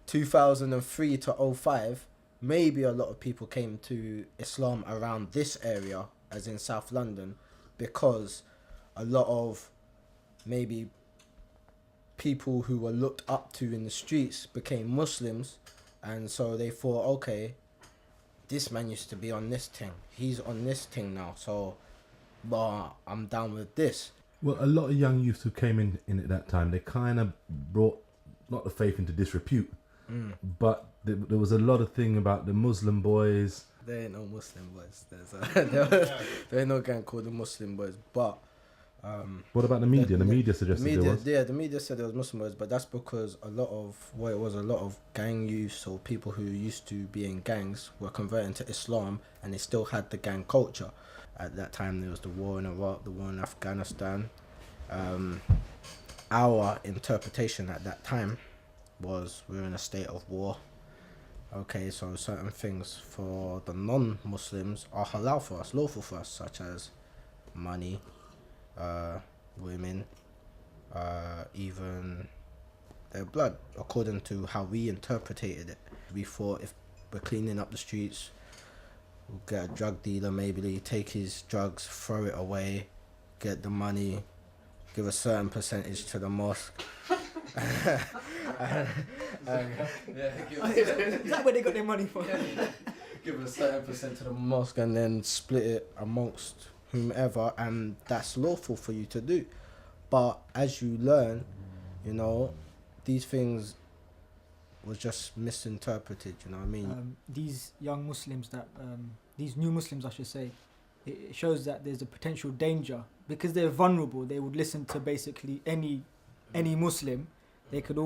Speaker 16: 2003 to 05, maybe a lot of people came to Islam around this area, as in South London, because a lot of maybe people who were looked up to in the streets became Muslims, and so they thought, okay, this man used to be on this thing, he's on this thing now, so I'm down with this.
Speaker 23: Well, a lot of young youths who came in at that time, they kind of brought not the faith into disrepute, but there was a lot of thing about the Muslim boys.
Speaker 16: There ain't no Muslim boys. There ain't no gang called the Muslim boys, but
Speaker 23: What about the media? The media suggested there was.
Speaker 16: Yeah, the media said there was Muslim words, but that's because a lot of gang youths or people who used to be in gangs were converting to Islam, and they still had the gang culture. At that time, there was the war in Iraq, the war in Afghanistan. Our interpretation at that time was we're in a state of war. Okay, so certain things for the non-Muslims are halal for us, lawful for us, such as money, women, even their blood, according to how we interpreted it. We thought if we're cleaning up the streets, we'll get a drug dealer, maybe take his drugs, throw it away, get the money, give a certain percentage to the mosque.
Speaker 1: Is that where they got their money from?
Speaker 16: Give a certain percent to the mosque and then split it amongst whomever, and that's lawful for you to do. But as you learn, these things was just misinterpreted, you know what I mean?
Speaker 1: These young Muslims these new Muslims I should say, it shows that there's a potential danger. Because they're vulnerable, they would listen to basically any Muslim. They could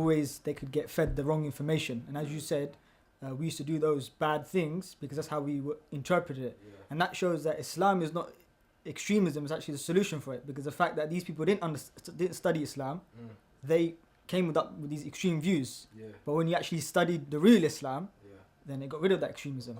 Speaker 1: get fed the wrong information. And as you said, we used to do those bad things because that's how we interpreted it. Yeah. And that shows that Islam is not extremism, is actually the solution for it. Because the fact that these people didn't study Islam, they came up with these extreme views. Yeah. But when you actually studied the real Islam, then they got rid of that extremism.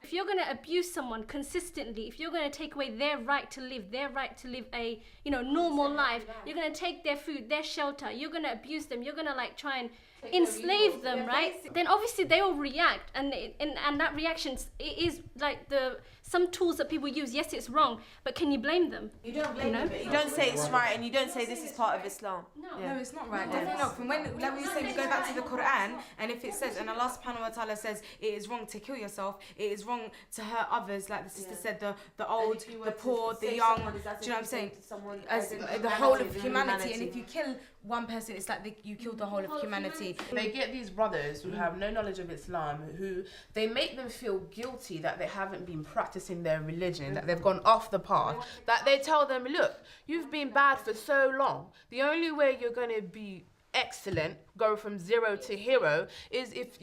Speaker 9: If you're going to abuse someone consistently, if you're going to take away their right to live a normal life, you're going to take their food, their shelter, you're going to abuse them, you're going to try and enslave them, right? Then obviously they will react, and that reaction is some tools that people use. Yes, it's wrong, but can you blame them?
Speaker 2: You don't blame them. You don't say it's right, and you don't say this is part of Islam.
Speaker 12: No, it's not right. Definitely not. From when, like we say, we go back to the Quran, and if it says, and Allah Subhanahu wa Taala says, it is wrong to kill yourself. It is wrong to hurt others. Like the sister said, the old, the poor, the young. Do you know what I'm saying? As the whole of humanity. And if you kill one person, it's like you killed the whole of humanity.
Speaker 13: They get these brothers who have no knowledge of Islam, who they make them feel guilty that they haven't been practicing their religion, that they've gone off the path, that they tell them, look, you've been bad for so long. The only way you're going to be excellent, go from zero to hero, is if,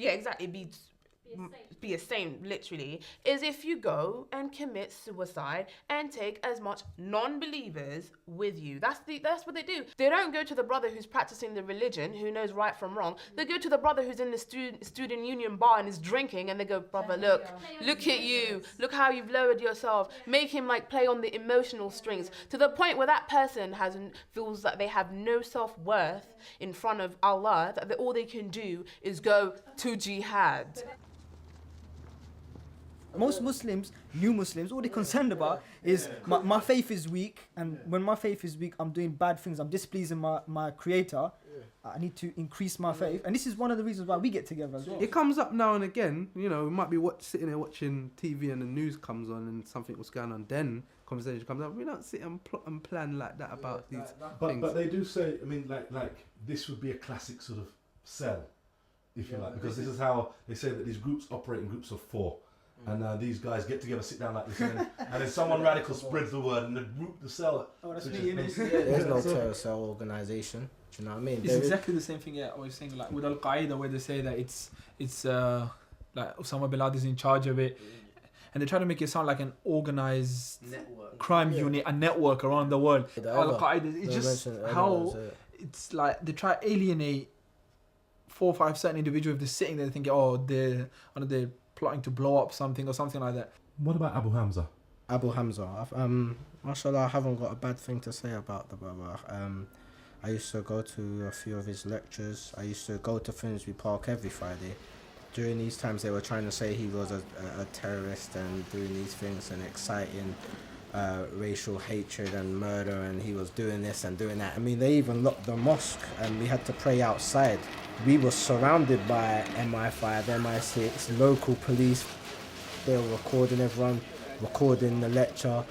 Speaker 13: be a saint, literally, is if you go and commit suicide and take as much non-believers with you. That's what they do. They don't go to the brother who's practicing the religion, who knows right from wrong. They go to the brother who's in the student union bar and is drinking, and they go, brother, look at you, look how you've lowered yourself. Make him play on the emotional strings, to the point where that person feels that they have no self-worth in front of Allah, that all they can do is go to jihad.
Speaker 1: Most Muslims, new Muslims, all they're concerned about is my faith is weak, and when my faith is weak, I'm doing bad things, I'm displeasing my creator. I need to increase my faith, and this is one of the reasons why we get together as well.
Speaker 5: It comes up now and again, we might be sitting there watching TV and the news comes on and something was going on, then conversation comes up. We don't sit and plot and plan like that about these things.
Speaker 23: But they do say, like this would be a classic sort of cell, if you like, because this is how they say that these groups operate in groups of 4. And these guys get together, sit down like this, and then someone radical spreads the word, and the cell. Oh, that's me.
Speaker 16: There's no terror cell organization. Do you know what I mean?
Speaker 1: It's exactly the same thing. I was saying with Al Qaeda, where they say that it's like Osama bin Laden is in charge of it, and they try to make it sound like an organized crime unit, a network around the world. Al Qaeda, it's just how it's like they try to alienate 4 or 5 certain individuals. If they're sitting there thinking, they're plotting to blow up something or something like that.
Speaker 23: What about Abu Hamza?
Speaker 16: Abu Hamza, mashallah, I haven't got a bad thing to say about the brother. I used to go to a few of his lectures. I used to go to Finsbury Park every Friday. During these times, they were trying to say he was a terrorist and doing these things and exciting racial hatred and murder, and he was doing this and doing that. I mean, they even locked the mosque and we had to pray outside. We were surrounded by MI5, MI6, local police. They were recording everyone, recording the lecture.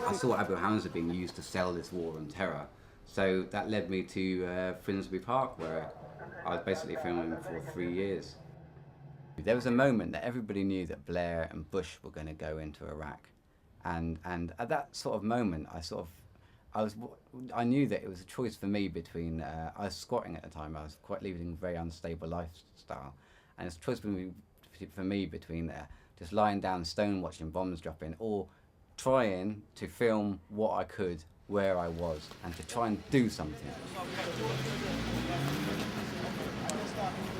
Speaker 11: I saw Abu Hamza being used to sell this war on terror. So that led me to Finsbury Park, where I was basically filming for 3 years. There was a moment that everybody knew that Blair and Bush were going to go into Iraq, and at that sort of moment, I knew that it was a choice for me between. I was squatting at the time. I was leading a very unstable lifestyle, and it's a choice for me between just lying down stone watching bombs drop in, or trying to film what I could where I was and to try and do something.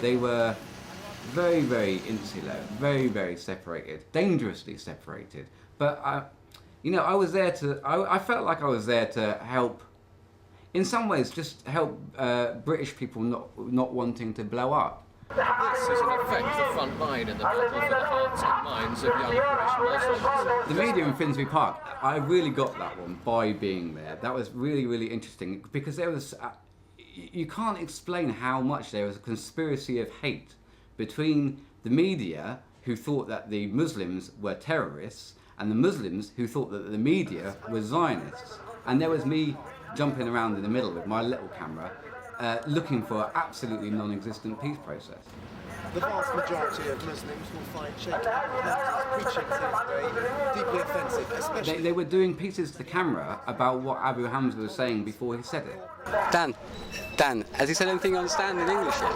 Speaker 11: They were very, very insular, very, very separated, dangerously separated. But I was there to. I felt like I was there to help. In some ways, just help British people not wanting to blow up.
Speaker 18: This is in effect the front line in the battle for the hearts and minds of young British Muslims.
Speaker 11: The media in Finsbury Park, I really got that one by being there. That was really, really interesting because there was. You can't explain how much there was a conspiracy of hate between the media, who thought that the Muslims were terrorists, and the Muslims who thought that the media were Zionists. And there was me jumping around in the middle with my little camera, looking for an absolutely non-existent peace process.
Speaker 19: The vast majority of Muslims will find Sheikh Ahmed preaching today deeply offensive, especially...
Speaker 11: They were doing pieces to the camera about what Abu Hamza was saying before he said it.
Speaker 21: Dan, has he said anything you understand in English yet?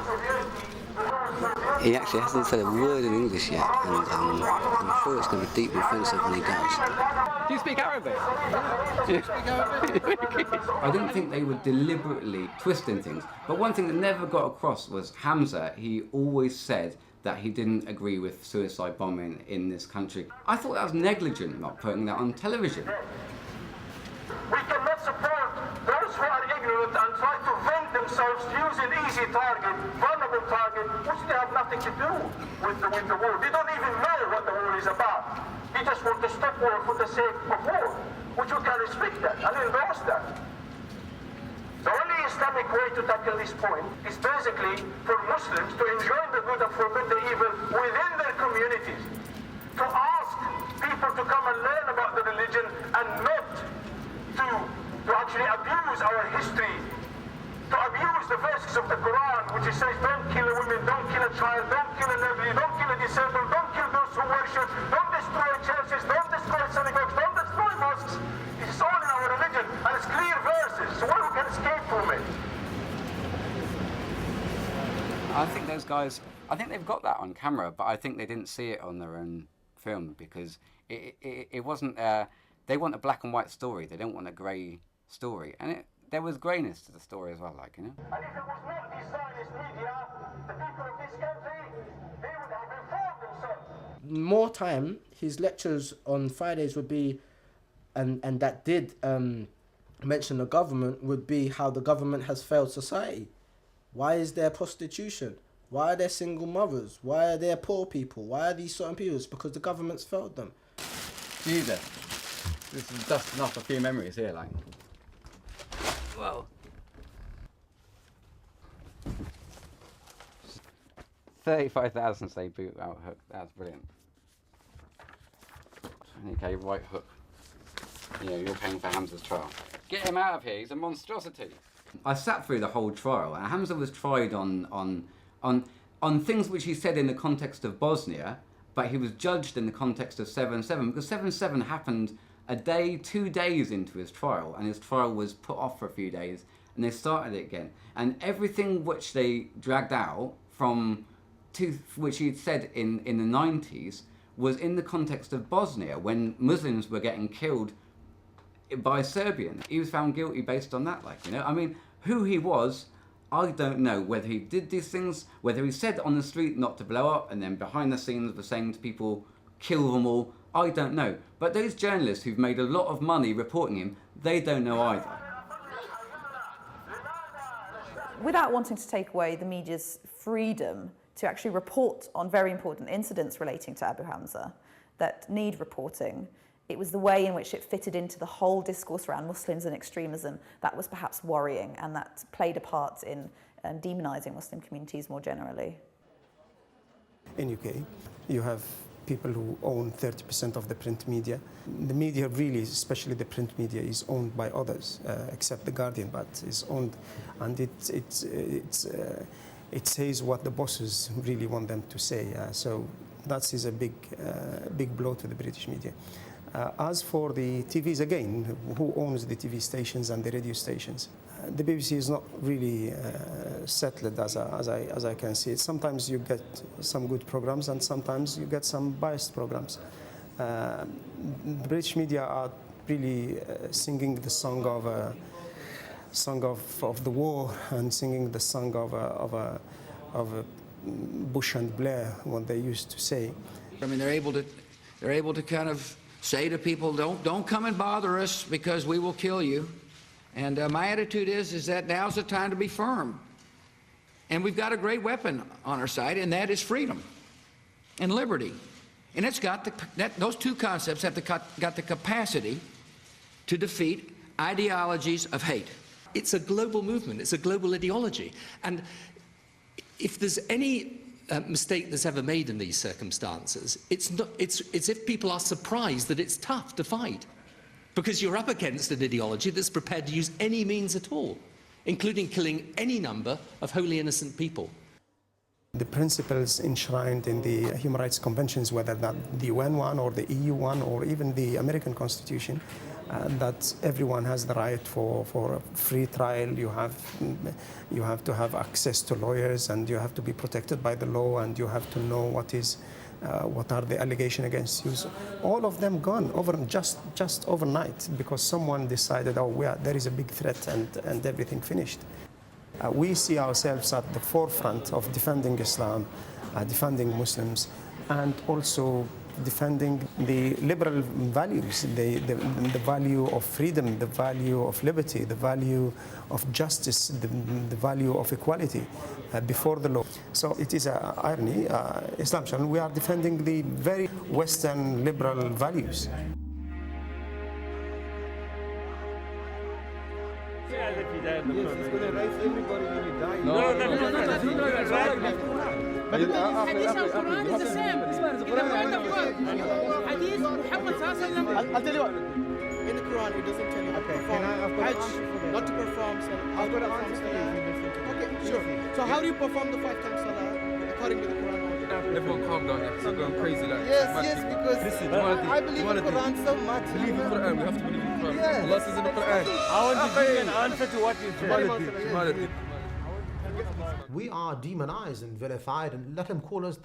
Speaker 21: He actually hasn't said a word in English yet, and I'm sure it's going to be deeply offensive when he does.
Speaker 11: Do you speak Arabic? I didn't think they were deliberately twisting things, but one thing that never got across was Hamza. He always said that he didn't agree with suicide bombing in this country. I thought that was negligent not putting that on television.
Speaker 22: We cannot support those who are ignorant and try to vent themselves using easy target, vulnerable target, which they have nothing to do with the war. They don't even know what the war is about. They just want to stop war for the sake of war, which we can respect that and endorse that. The only Islamic way to tackle this point is basically for Muslims to enjoy the good and forbid the evil within their communities, to ask people to come and learn about the religion and not to actually abuse our history, to abuse the verses of the Quran, which says don't kill a woman, don't kill a child, don't kill an elderly, don't kill a disabled, don't kill those who worship, don't destroy churches, don't destroy synagogues, don't destroy mosques. It's all in our religion, and it's clear verses, so one can escape from it.
Speaker 11: I think those guys, I think they've got that on camera, but I think they didn't see it on their own film because it wasn't. They want a black and white story. They don't want a grey story, and there was greyness to the story as well, like, you know.
Speaker 22: And if it was not the Zionist media, the people of this country, they would have informed themselves.
Speaker 16: More time, his lectures on Fridays would be, and that did mention the government, would be how the government has failed society. Why is there prostitution? Why are there single mothers? Why are there poor people? Why are these certain people? It's because the government's failed them.
Speaker 11: Jesus. This is dusting off a few memories here, like. Whoa. 35,000 say boot out hook. That's brilliant. 20k right hook. You know, you're paying for Hamza's trial. Get him out of here. He's a monstrosity. I sat through the whole trial, and Hamza was tried on things which he said in the context of Bosnia, but he was judged in the context of 7/7 because 7/7 happened a day, 2 days into his trial, and his trial was put off for a few days, and they started it again. And everything which they dragged out from, which he'd said in the 90s, was in the context of Bosnia, when Muslims were getting killed by Serbians. He was found guilty based on that, like, you know. I mean, who he was, I don't know. Whether he did these things, whether he said on the street not to blow up, and then behind the scenes was saying to people, kill them all, I don't know. But those journalists who've made a lot of money reporting him, they don't know either.
Speaker 26: Without wanting to take away the media's freedom to actually report on very important incidents relating to Abu Hamza that need reporting, it was the way in which it fitted into the whole discourse around Muslims and extremism that was perhaps worrying, and that played a part in demonising Muslim communities more generally.
Speaker 10: In UK, you have people who own 30% of the print media. The media really, especially the print media, is owned by others, except The Guardian, but is owned, and it says what the bosses really want them to say. So that is a big blow to the British media. As for the TVs, again, who owns the TV stations and the radio stations? The BBC is not really settled as I can see it. Sometimes you get some good programs and sometimes you get some biased programs. The British media are really singing the song of the war and singing the song of Bush and Blair, what they used to say.
Speaker 3: I mean, they're able to kind of say to people, don't come and bother us because we will kill you. And my attitude is that now's the time to be firm. And we've got a great weapon on our side, and that is freedom and liberty. And it's got those two concepts have got the capacity to defeat ideologies of hate.
Speaker 4: It's a global movement. It's a global ideology. And if there's any mistake that's ever made in these circumstances, it's if people are surprised that it's tough to fight. Because you're up against an ideology that's prepared to use any means at all, including killing any number of wholly innocent people.
Speaker 10: The principles enshrined in the Human Rights Conventions, whether that the UN one or the EU one or even the American Constitution, that everyone has the right for a free trial. You have to have access to lawyers, and you have to be protected by the law, and you have to know what are the allegations against you. So all of them gone just overnight because someone decided, there is a big threat and everything finished. We see ourselves at the forefront of defending Islam, defending Muslims, and also defending the liberal values, the value of freedom, the value of liberty, the value of justice, the value of equality before the law. So it is an irony, Islam, we are defending the very Western liberal values.
Speaker 14: But the hadith and Quran is the same. Hadith, Muhammad sallallahu.
Speaker 19: I'll tell you what. In the Quran, it doesn't tell you to perform Hajj, not to perform Salah. I've got to answer for you. Okay, sure. So how do you perform the 5 times Salah according to the Quran?
Speaker 14: Everyone calm down. It's going crazy.
Speaker 19: Yes, because I believe in the Quran so much.
Speaker 14: Believe in the Quran. We have to believe in the Quran.
Speaker 19: Yes.
Speaker 14: Allah says in the Quran.
Speaker 6: I want to give an answer to what you said.
Speaker 8: We are demonized and vilified, and let them call us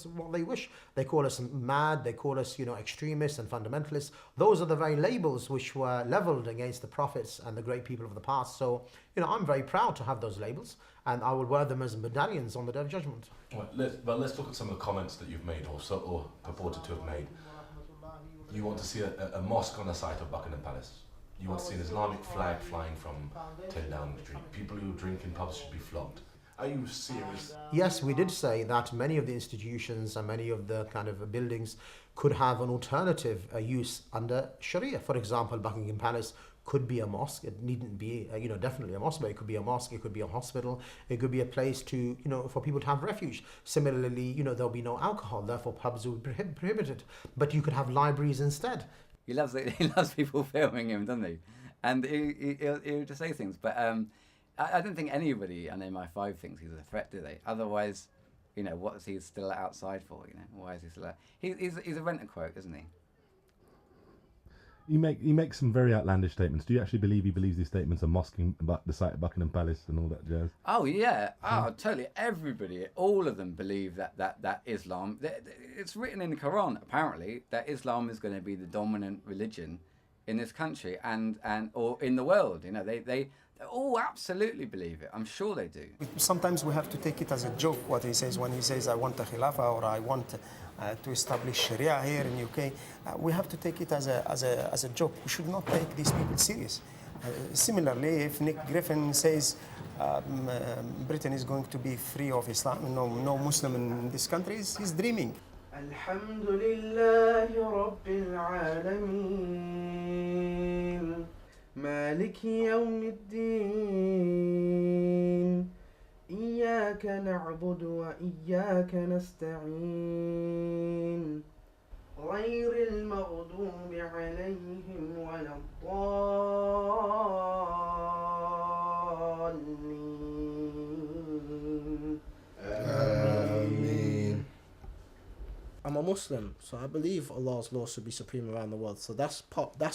Speaker 8: what they wish. They call us mad, they call us, extremists and fundamentalists. Those are the very labels which were leveled against the prophets and the great people of the past. So, I'm very proud to have those labels, and I will wear them as medallions on the Day of Judgment.
Speaker 23: Let's look at some of the comments that you've made or purported to have made. You want to see a mosque on the site of Buckingham Palace. You want to see an Islamic flag flying from 10 Downing Street. People who drink in pubs should be flogged. Are you serious?
Speaker 8: Yes, we did say that many of the institutions and many of the kind of buildings could have an alternative use under Sharia. For example, Buckingham Palace could be a mosque. It needn't be, definitely a mosque, but it could be a mosque, it could be a hospital, it could be a place to, for people to have refuge. Similarly, there'll be no alcohol, therefore pubs will be prohibited. But you could have libraries instead.
Speaker 11: He loves people filming him, doesn't he? And he'll just say things, but I don't think anybody on MI5 thinks he's a threat, do they? Otherwise, what's he still outside for? Why is he still out? He's a rent-a-quote, isn't he?
Speaker 23: He makes some very outlandish statements. Do you actually believe he believes these statements are mosquing about the site of Buckingham Palace and all that jazz?
Speaker 11: Oh yeah, totally. Everybody, all of them believe that Islam. It's written in the Quran apparently that Islam is going to be the dominant religion in this country or in the world. They all absolutely believe it. I'm sure they do.
Speaker 10: Sometimes we have to take it as a joke what he says when he says I want a khilafah or I want to establish Sharia here in UK. We have to take it as a joke. We should not take these people serious. Similarly, if Nick Griffin says Britain is going to be free of Islam, no Muslim in this country, he's dreaming.
Speaker 5: Alhamdulillahi Rabbil Alameen. مالك يوم الدين إياك نعبد وإياك نستعين غير المغضوب عليهم ولا الضالين
Speaker 16: Muslim, so I believe Allah's law should be supreme around the world. So that's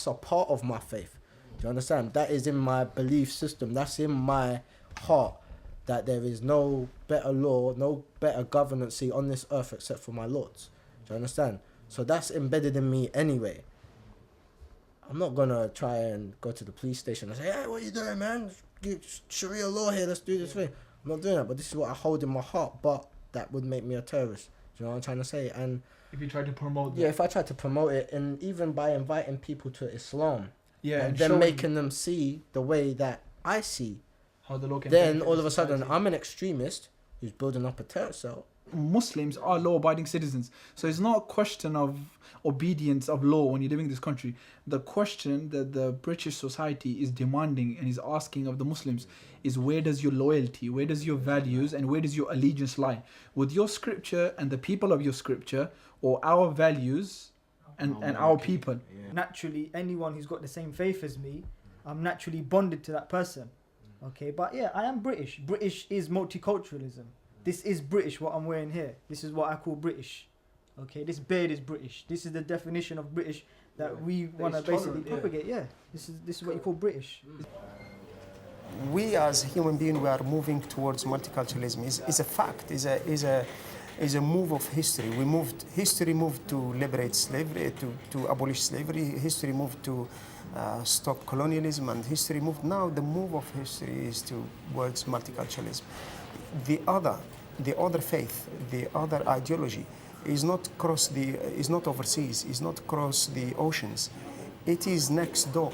Speaker 16: a part of my faith. Do you understand? That is in my belief system. That's in my heart, that there is no better law, no better governance on this earth except for my Lord's. Do you understand? So that's embedded in me anyway. I'm not gonna try and go to the police station and say, hey, what are you doing, man? Sharia law here, let's do this thing. I'm not doing that, but this is what I hold in my heart, but that would make me a terrorist. Do you know what I'm trying to say? And
Speaker 7: if you try to promote that.
Speaker 16: Yeah, if I try to promote it, and even by inviting people to Islam, and then
Speaker 7: showing
Speaker 16: making them see the way that I see,
Speaker 7: how the law can
Speaker 16: then all of a sudden I'm an extremist who's building up a terror cell.
Speaker 7: Muslims are law-abiding citizens, so it's not a question of obedience of law when you're living in this country. The question that the British society is demanding and is asking of the Muslims is, where does your loyalty, where does your values, and where does your allegiance lie? With your scripture and the people of your scripture, or our values and our people?
Speaker 1: Naturally, anyone who's got the same faith as me, I'm naturally bonded to that person. Okay, but yeah, I am British. British is multiculturalism. This is British, what I'm wearing here. This is what I call British. Okay, this beard is British. This is the definition of British that we want to basically propagate. Yeah, this is what you call British.
Speaker 10: We as human beings, we are moving towards multiculturalism. Is a fact. Is a move of history. History moved to liberate slavery, to abolish slavery. History moved to stop colonialism, and history moved. Now the move of history is towards multiculturalism. The other faith, the other ideology, is not overseas, is not across the oceans. It is next door.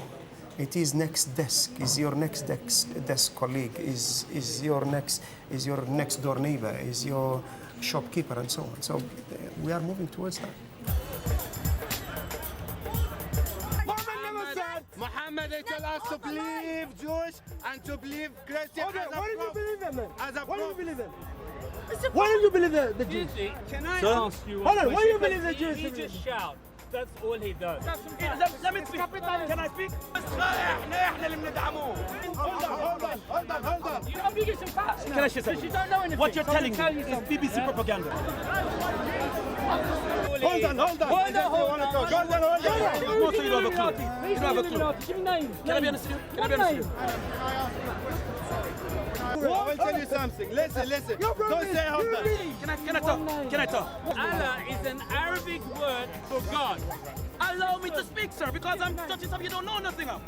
Speaker 10: It is next desk. Is your next desk colleague? Is your next door neighbor? Is your shopkeeper, and so on. So we are moving towards that.
Speaker 19: Muhammad told us to believe Jewish and to believe Christian. What do you believe in, man? What do you believe in? Why do you believe the Jews?
Speaker 6: Can I ask you?
Speaker 19: Hold on, why do you believe the Jews?
Speaker 6: He just shout. That's all he does.
Speaker 19: Let me speak. Can I speak? Hold on.
Speaker 6: I'll give you some facts.
Speaker 19: Can I say something?
Speaker 6: You don't know anything.
Speaker 19: What you're telling me is BBC propaganda. Hold on. You don't have a clue.
Speaker 6: Give me names.
Speaker 19: Can I be honest with you? I will tell you something. Listen. Don't say hold on. Can I talk?
Speaker 6: Allah is an Arabic word for God.
Speaker 19: Allow me to speak, sir, because I'm touching something you don't know nothing of.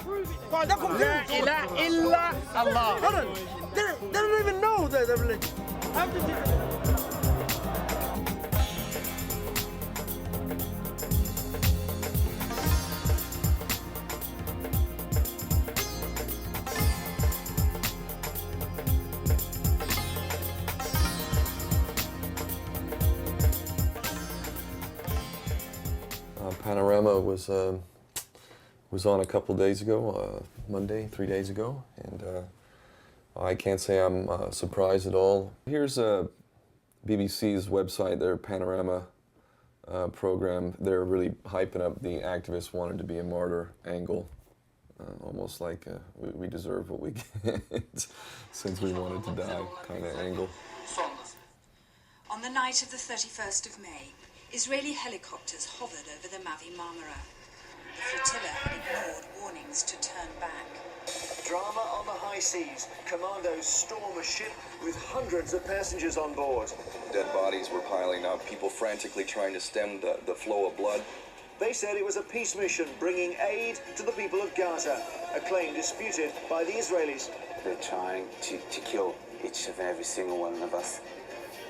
Speaker 6: La
Speaker 19: ilaha illa Allah. Hold on. They don't even know the religion.
Speaker 15: Panorama was on a couple days ago, Monday, 3 days ago, and I can't say I'm surprised at all. Here's BBC's website, their Panorama program. They're really hyping up the activists wanted to be a martyr angle, almost like we deserve what we get since we wanted to die kind of angle.
Speaker 17: On the night of the 31st of May, Israeli helicopters hovered over the Mavi Marmara. The flotilla had ignored warnings to turn back.
Speaker 20: Drama on the high seas. Commandos storm a ship with hundreds of passengers on board.
Speaker 24: Dead bodies were piling up, people frantically trying to stem the flow of blood.
Speaker 20: They said it was a peace mission bringing aid to the people of Gaza, a claim disputed by the Israelis.
Speaker 25: They're trying to kill each and every single one of us,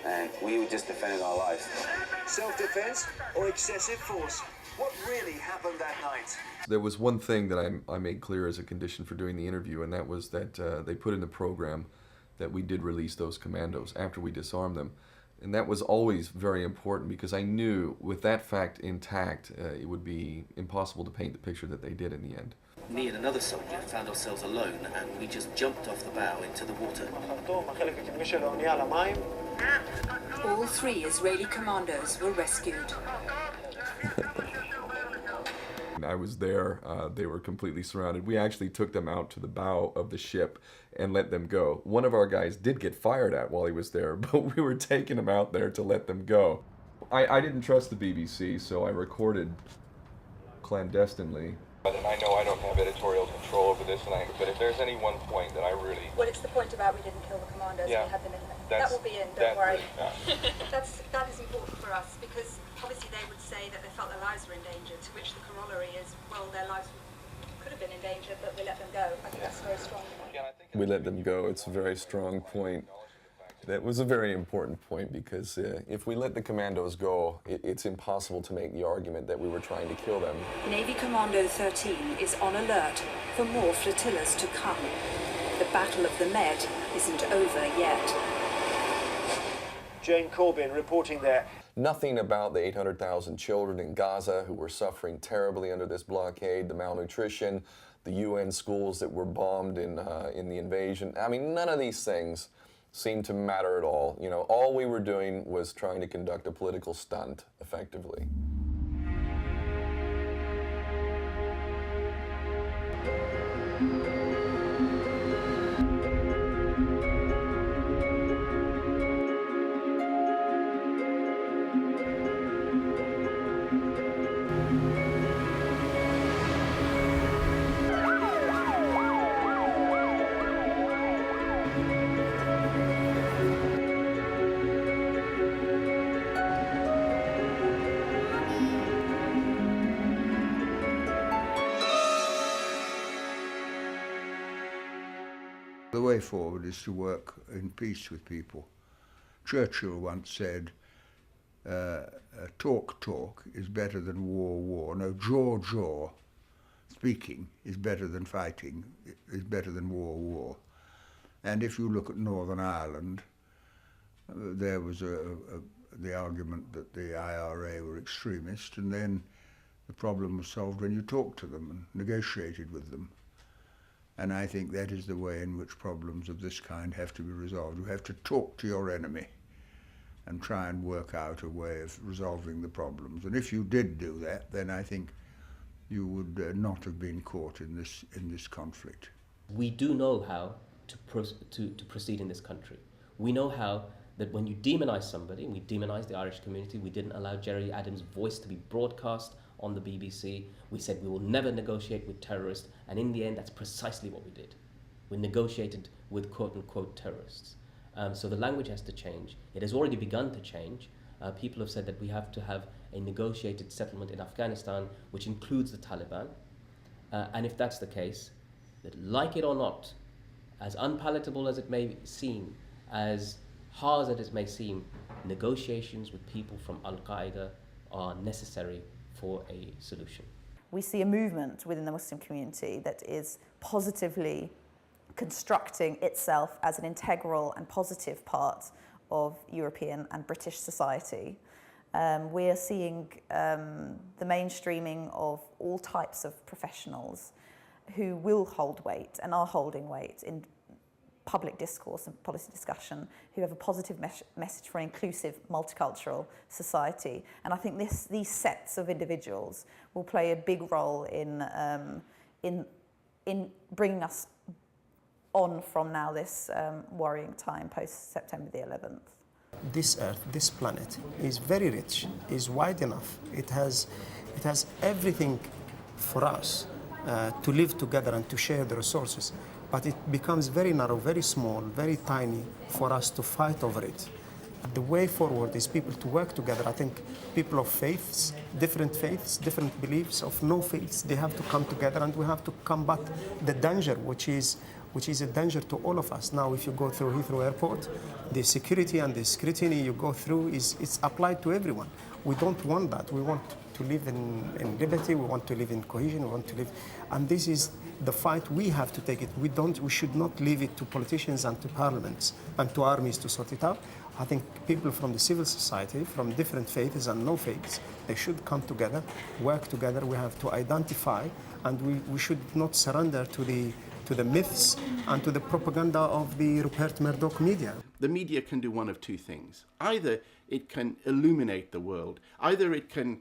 Speaker 25: and we were just defending our lives.
Speaker 20: Self-defense or excessive force? What really happened that night?
Speaker 15: There was one thing that I made clear as a condition for doing the interview, and that was that they put in the program that we did release those commandos after we disarmed them. And that was always very important because I knew with that fact intact, it would be impossible to paint the picture that they did in the end.
Speaker 27: Me and another soldier found ourselves alone, and we just jumped off the bow into the water.
Speaker 17: All 3 Israeli commandos were rescued.
Speaker 15: I was there, they were completely surrounded. We actually took them out to the bow of the ship and let them go. One of our guys did get fired at while he was there, but we were taking him out there to let them go. I didn't trust the BBC, so I recorded clandestinely.
Speaker 24: And I know I don't have editorial control over this, but if there's any one point that I really...
Speaker 17: Well, it's the point about we didn't kill the commandos,
Speaker 24: Yeah,
Speaker 17: we had them in there.
Speaker 24: that's-
Speaker 17: That will be in, don't worry.
Speaker 24: yeah.
Speaker 17: That is important for us, because obviously they would say that they felt their lives were in danger, to which the corollary is, well, their lives could have been in danger, but we let them go. I think that's a very strong point.
Speaker 15: We let them go. It's a very strong point. That was a very important point because if we let the commandos go, it's impossible to make the argument that we were trying to kill them.
Speaker 17: Navy Commando 13 is on alert for more flotillas to come. The Battle of the Med isn't over yet.
Speaker 20: Jane Corbin reporting there.
Speaker 15: Nothing about the 800,000 children in Gaza who were suffering terribly under this blockade, the malnutrition, the UN schools that were bombed in the invasion. I mean, none of these things seemed to matter at all. You know, all we were doing was trying to conduct a political stunt, effectively.
Speaker 2: The way forward is to work in peace with people. Churchill once said, talk is better than war. No, jaw. Speaking is better than fighting, is better than war. And if you look at Northern Ireland, there was the argument that the IRA were extremist, and then the problem was solved when you talked to them and negotiated with them. And I think that is the way in which problems of this kind have to be resolved. You have to talk to your enemy and try and work out a way of resolving the problems. And if you did do that, then I think you would not have been caught in this conflict.
Speaker 9: We do know how to proceed in this country. We know how that when you demonize somebody, and we demonized the Irish community, we didn't allow Gerry Adams' voice to be broadcast on the BBC. We said we will never negotiate with terrorists, and in the end, that's precisely what we did. We negotiated with quote-unquote terrorists. So the language has to change. It has already begun to change. People have said that we have to have a negotiated settlement in Afghanistan, which includes the Taliban. And if that's the case, that like it or not, as unpalatable as it may seem, as hard as it may seem, negotiations with people from Al-Qaeda are necessary for a solution.
Speaker 26: We see a movement within the Muslim community that is positively constructing itself as an integral and positive part of European and British society. We are seeing the mainstreaming of all types of professionals who will hold weight and are holding weight in public discourse and policy discussion, who have a positive message for an inclusive, multicultural society. And I think these sets of individuals will play a big role in bringing us on from now this worrying time post September the 11th.
Speaker 10: This Earth, this planet, is very rich, is wide enough. It has everything for us to live together and to share the resources. But it becomes very narrow, very small, very tiny for us to fight over it. The way forward is people to work together. I think people of faiths, different beliefs, of no faiths, they have to come together, and we have to combat the danger, which is a danger to all of us. Now, if you go through Heathrow Airport, the security and the scrutiny you go through it's applied to everyone. We don't want that. We want to live in liberty. We want to live in cohesion. We want to live, and this is the fight. We have to take it. We should not leave it to politicians and to parliaments and to armies to sort it out. I think people from the civil society, from different faiths and no faiths, they should come together, work together. We have to identify, and we should not surrender to the myths and to the propaganda of the Rupert Murdoch media.
Speaker 12: The media can do one of two things. Either it can illuminate the world, either it can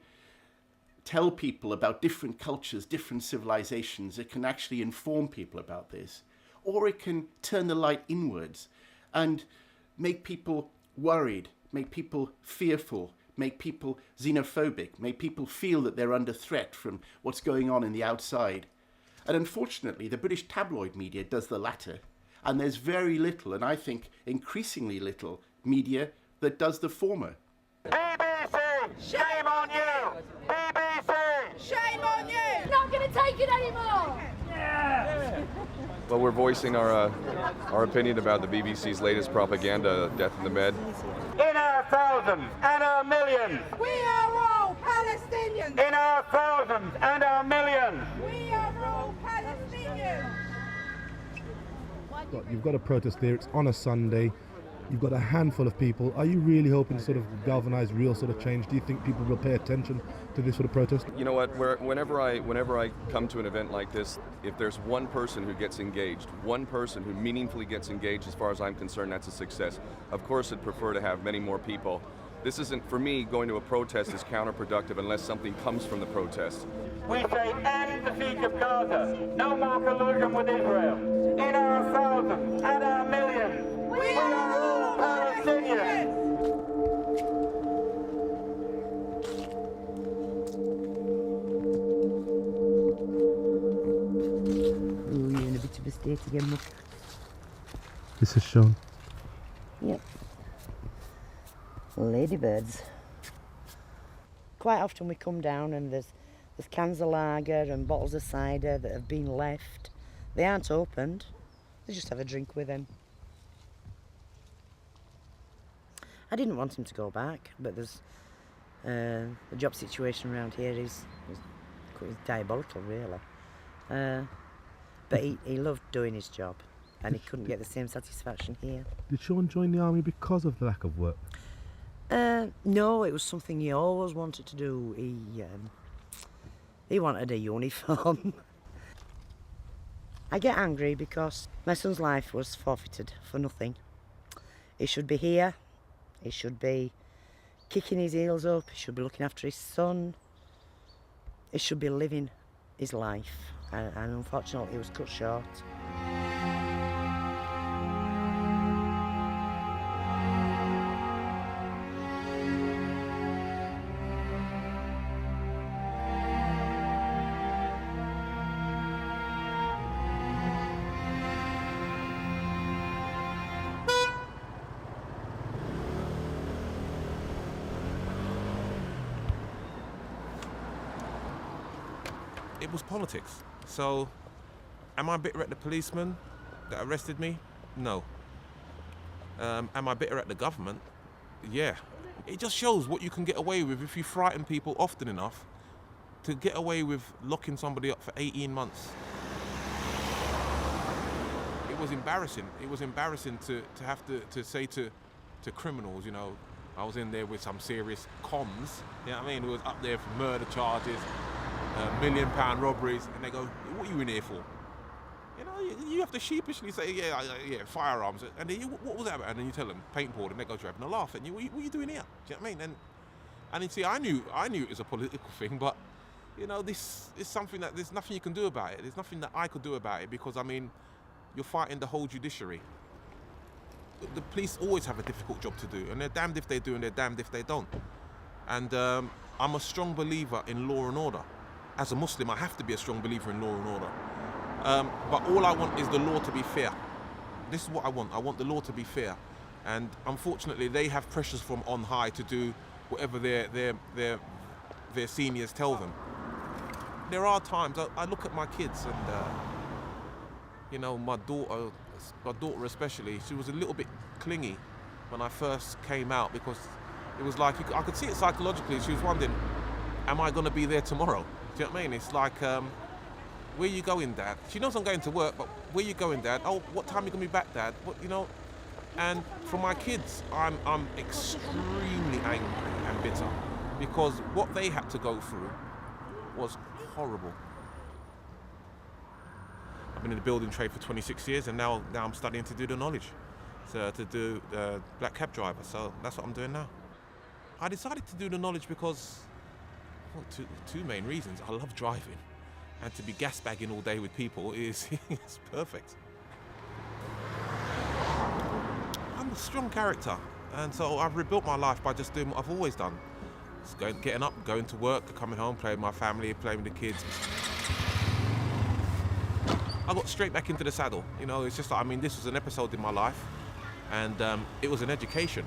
Speaker 12: tell people about different cultures, different civilizations, it can actually inform people about this, or it can turn the light inwards and make people worried, make people fearful, make people xenophobic, make people feel that they're under threat from what's going on in the outside. And unfortunately, the British tabloid media does the latter. And there's very little, and I think increasingly little, media that does the former.
Speaker 6: BBC, shame on you! BBC,
Speaker 3: shame on you! Not going to take it anymore!
Speaker 6: Yeah!
Speaker 15: Well, we're voicing our opinion about the BBC's latest propaganda, Death in the Med.
Speaker 6: In our thousands and our millions!
Speaker 3: We are all Palestinians!
Speaker 6: In our thousands and our millions!
Speaker 3: We are all Palestinians!
Speaker 4: You've got a protest there, it's on a Sunday, you've got a handful of people. Are you really hoping to sort of galvanize real sort of change? Do you think people will pay attention to this sort of protest?
Speaker 15: You know what, whenever I come to an event like this, if there's one person who gets engaged, one person who meaningfully gets engaged, as far as I'm concerned, that's a success. Of course I'd prefer to have many more people. This isn't, for me, going to a protest is counterproductive unless something comes from the protest.
Speaker 6: We say end the siege of Gaza. No more collusion with Israel. In our thousands and our millions, we are all Palestinians.
Speaker 13: Oh, you're in a bit of a state again, Muck.
Speaker 4: This is Sean.
Speaker 13: Yep. Ladybirds. Quite often we come down and there's cans of lager and bottles of cider that have been left. They aren't opened. They just have a drink with them. I didn't want him to go back, but there's the job situation around here is diabolical, really. But he loved doing his job, and he couldn't get the same satisfaction here.
Speaker 4: Did Sean join the army because of the lack of work?
Speaker 13: No, it was something he always wanted to do. He wanted a uniform. I get angry because my son's life was forfeited for nothing. He should be here. He should be kicking his heels up. He should be looking after his son. He should be living his life. And unfortunately, he was cut short.
Speaker 14: It was politics. So, am I bitter at the policeman that arrested me? No. Am I bitter at the government? Yeah. It just shows what you can get away with if you frighten people often enough to get away with locking somebody up for 18 months. It was embarrassing. It was embarrassing to have to say to criminals, you know, I was in there with some serious cons, you know what I mean, who was up there for murder charges, £1 million robberies, and they go, what are you in here for? You know, you have to sheepishly say, yeah, firearms. And then what was that about? And then you tell them, paintball, and they go, you're having a laugh. And you, what are you doing here? Do you know what I mean? And you see, I knew it was a political thing, but, you know, this is something that there's nothing you can do about it. There's nothing that I could do about it because, I mean, you're fighting the whole judiciary. The police always have a difficult job to do, and they're damned if they do and they're damned if they don't. And I'm a strong believer in law and order. As a Muslim, I have to be a strong believer in law and order. But all I want is the law to be fair. This is what I want. I want the law to be fair. And unfortunately, they have pressures from on high to do whatever their seniors tell them. There are times I look at my kids and, you know, my daughter especially, she was a little bit clingy when I first came out because it was like, I could see it psychologically. She was wondering, am I going to be there tomorrow? Do you know what I mean? It's like, where you going, Dad? She knows I'm going to work, but where you going, Dad? Oh, what time are you going to be back, Dad? What, you know? And for my kids, I'm extremely angry and bitter because what they had to go through was horrible. I've been in the building trade for 26 years, and now I'm studying to do the knowledge, to do black cab driver. So that's what I'm doing now. I decided to do the knowledge because, well, two main reasons. I love driving, and to be gas bagging all day with people is it's perfect. I'm a strong character, and so I've rebuilt my life by just doing what I've always done. It's getting up, going to work, coming home, playing with my family, playing with the kids. I got straight back into the saddle. You know, it's just like, I mean, this was an episode in my life, and it was an education.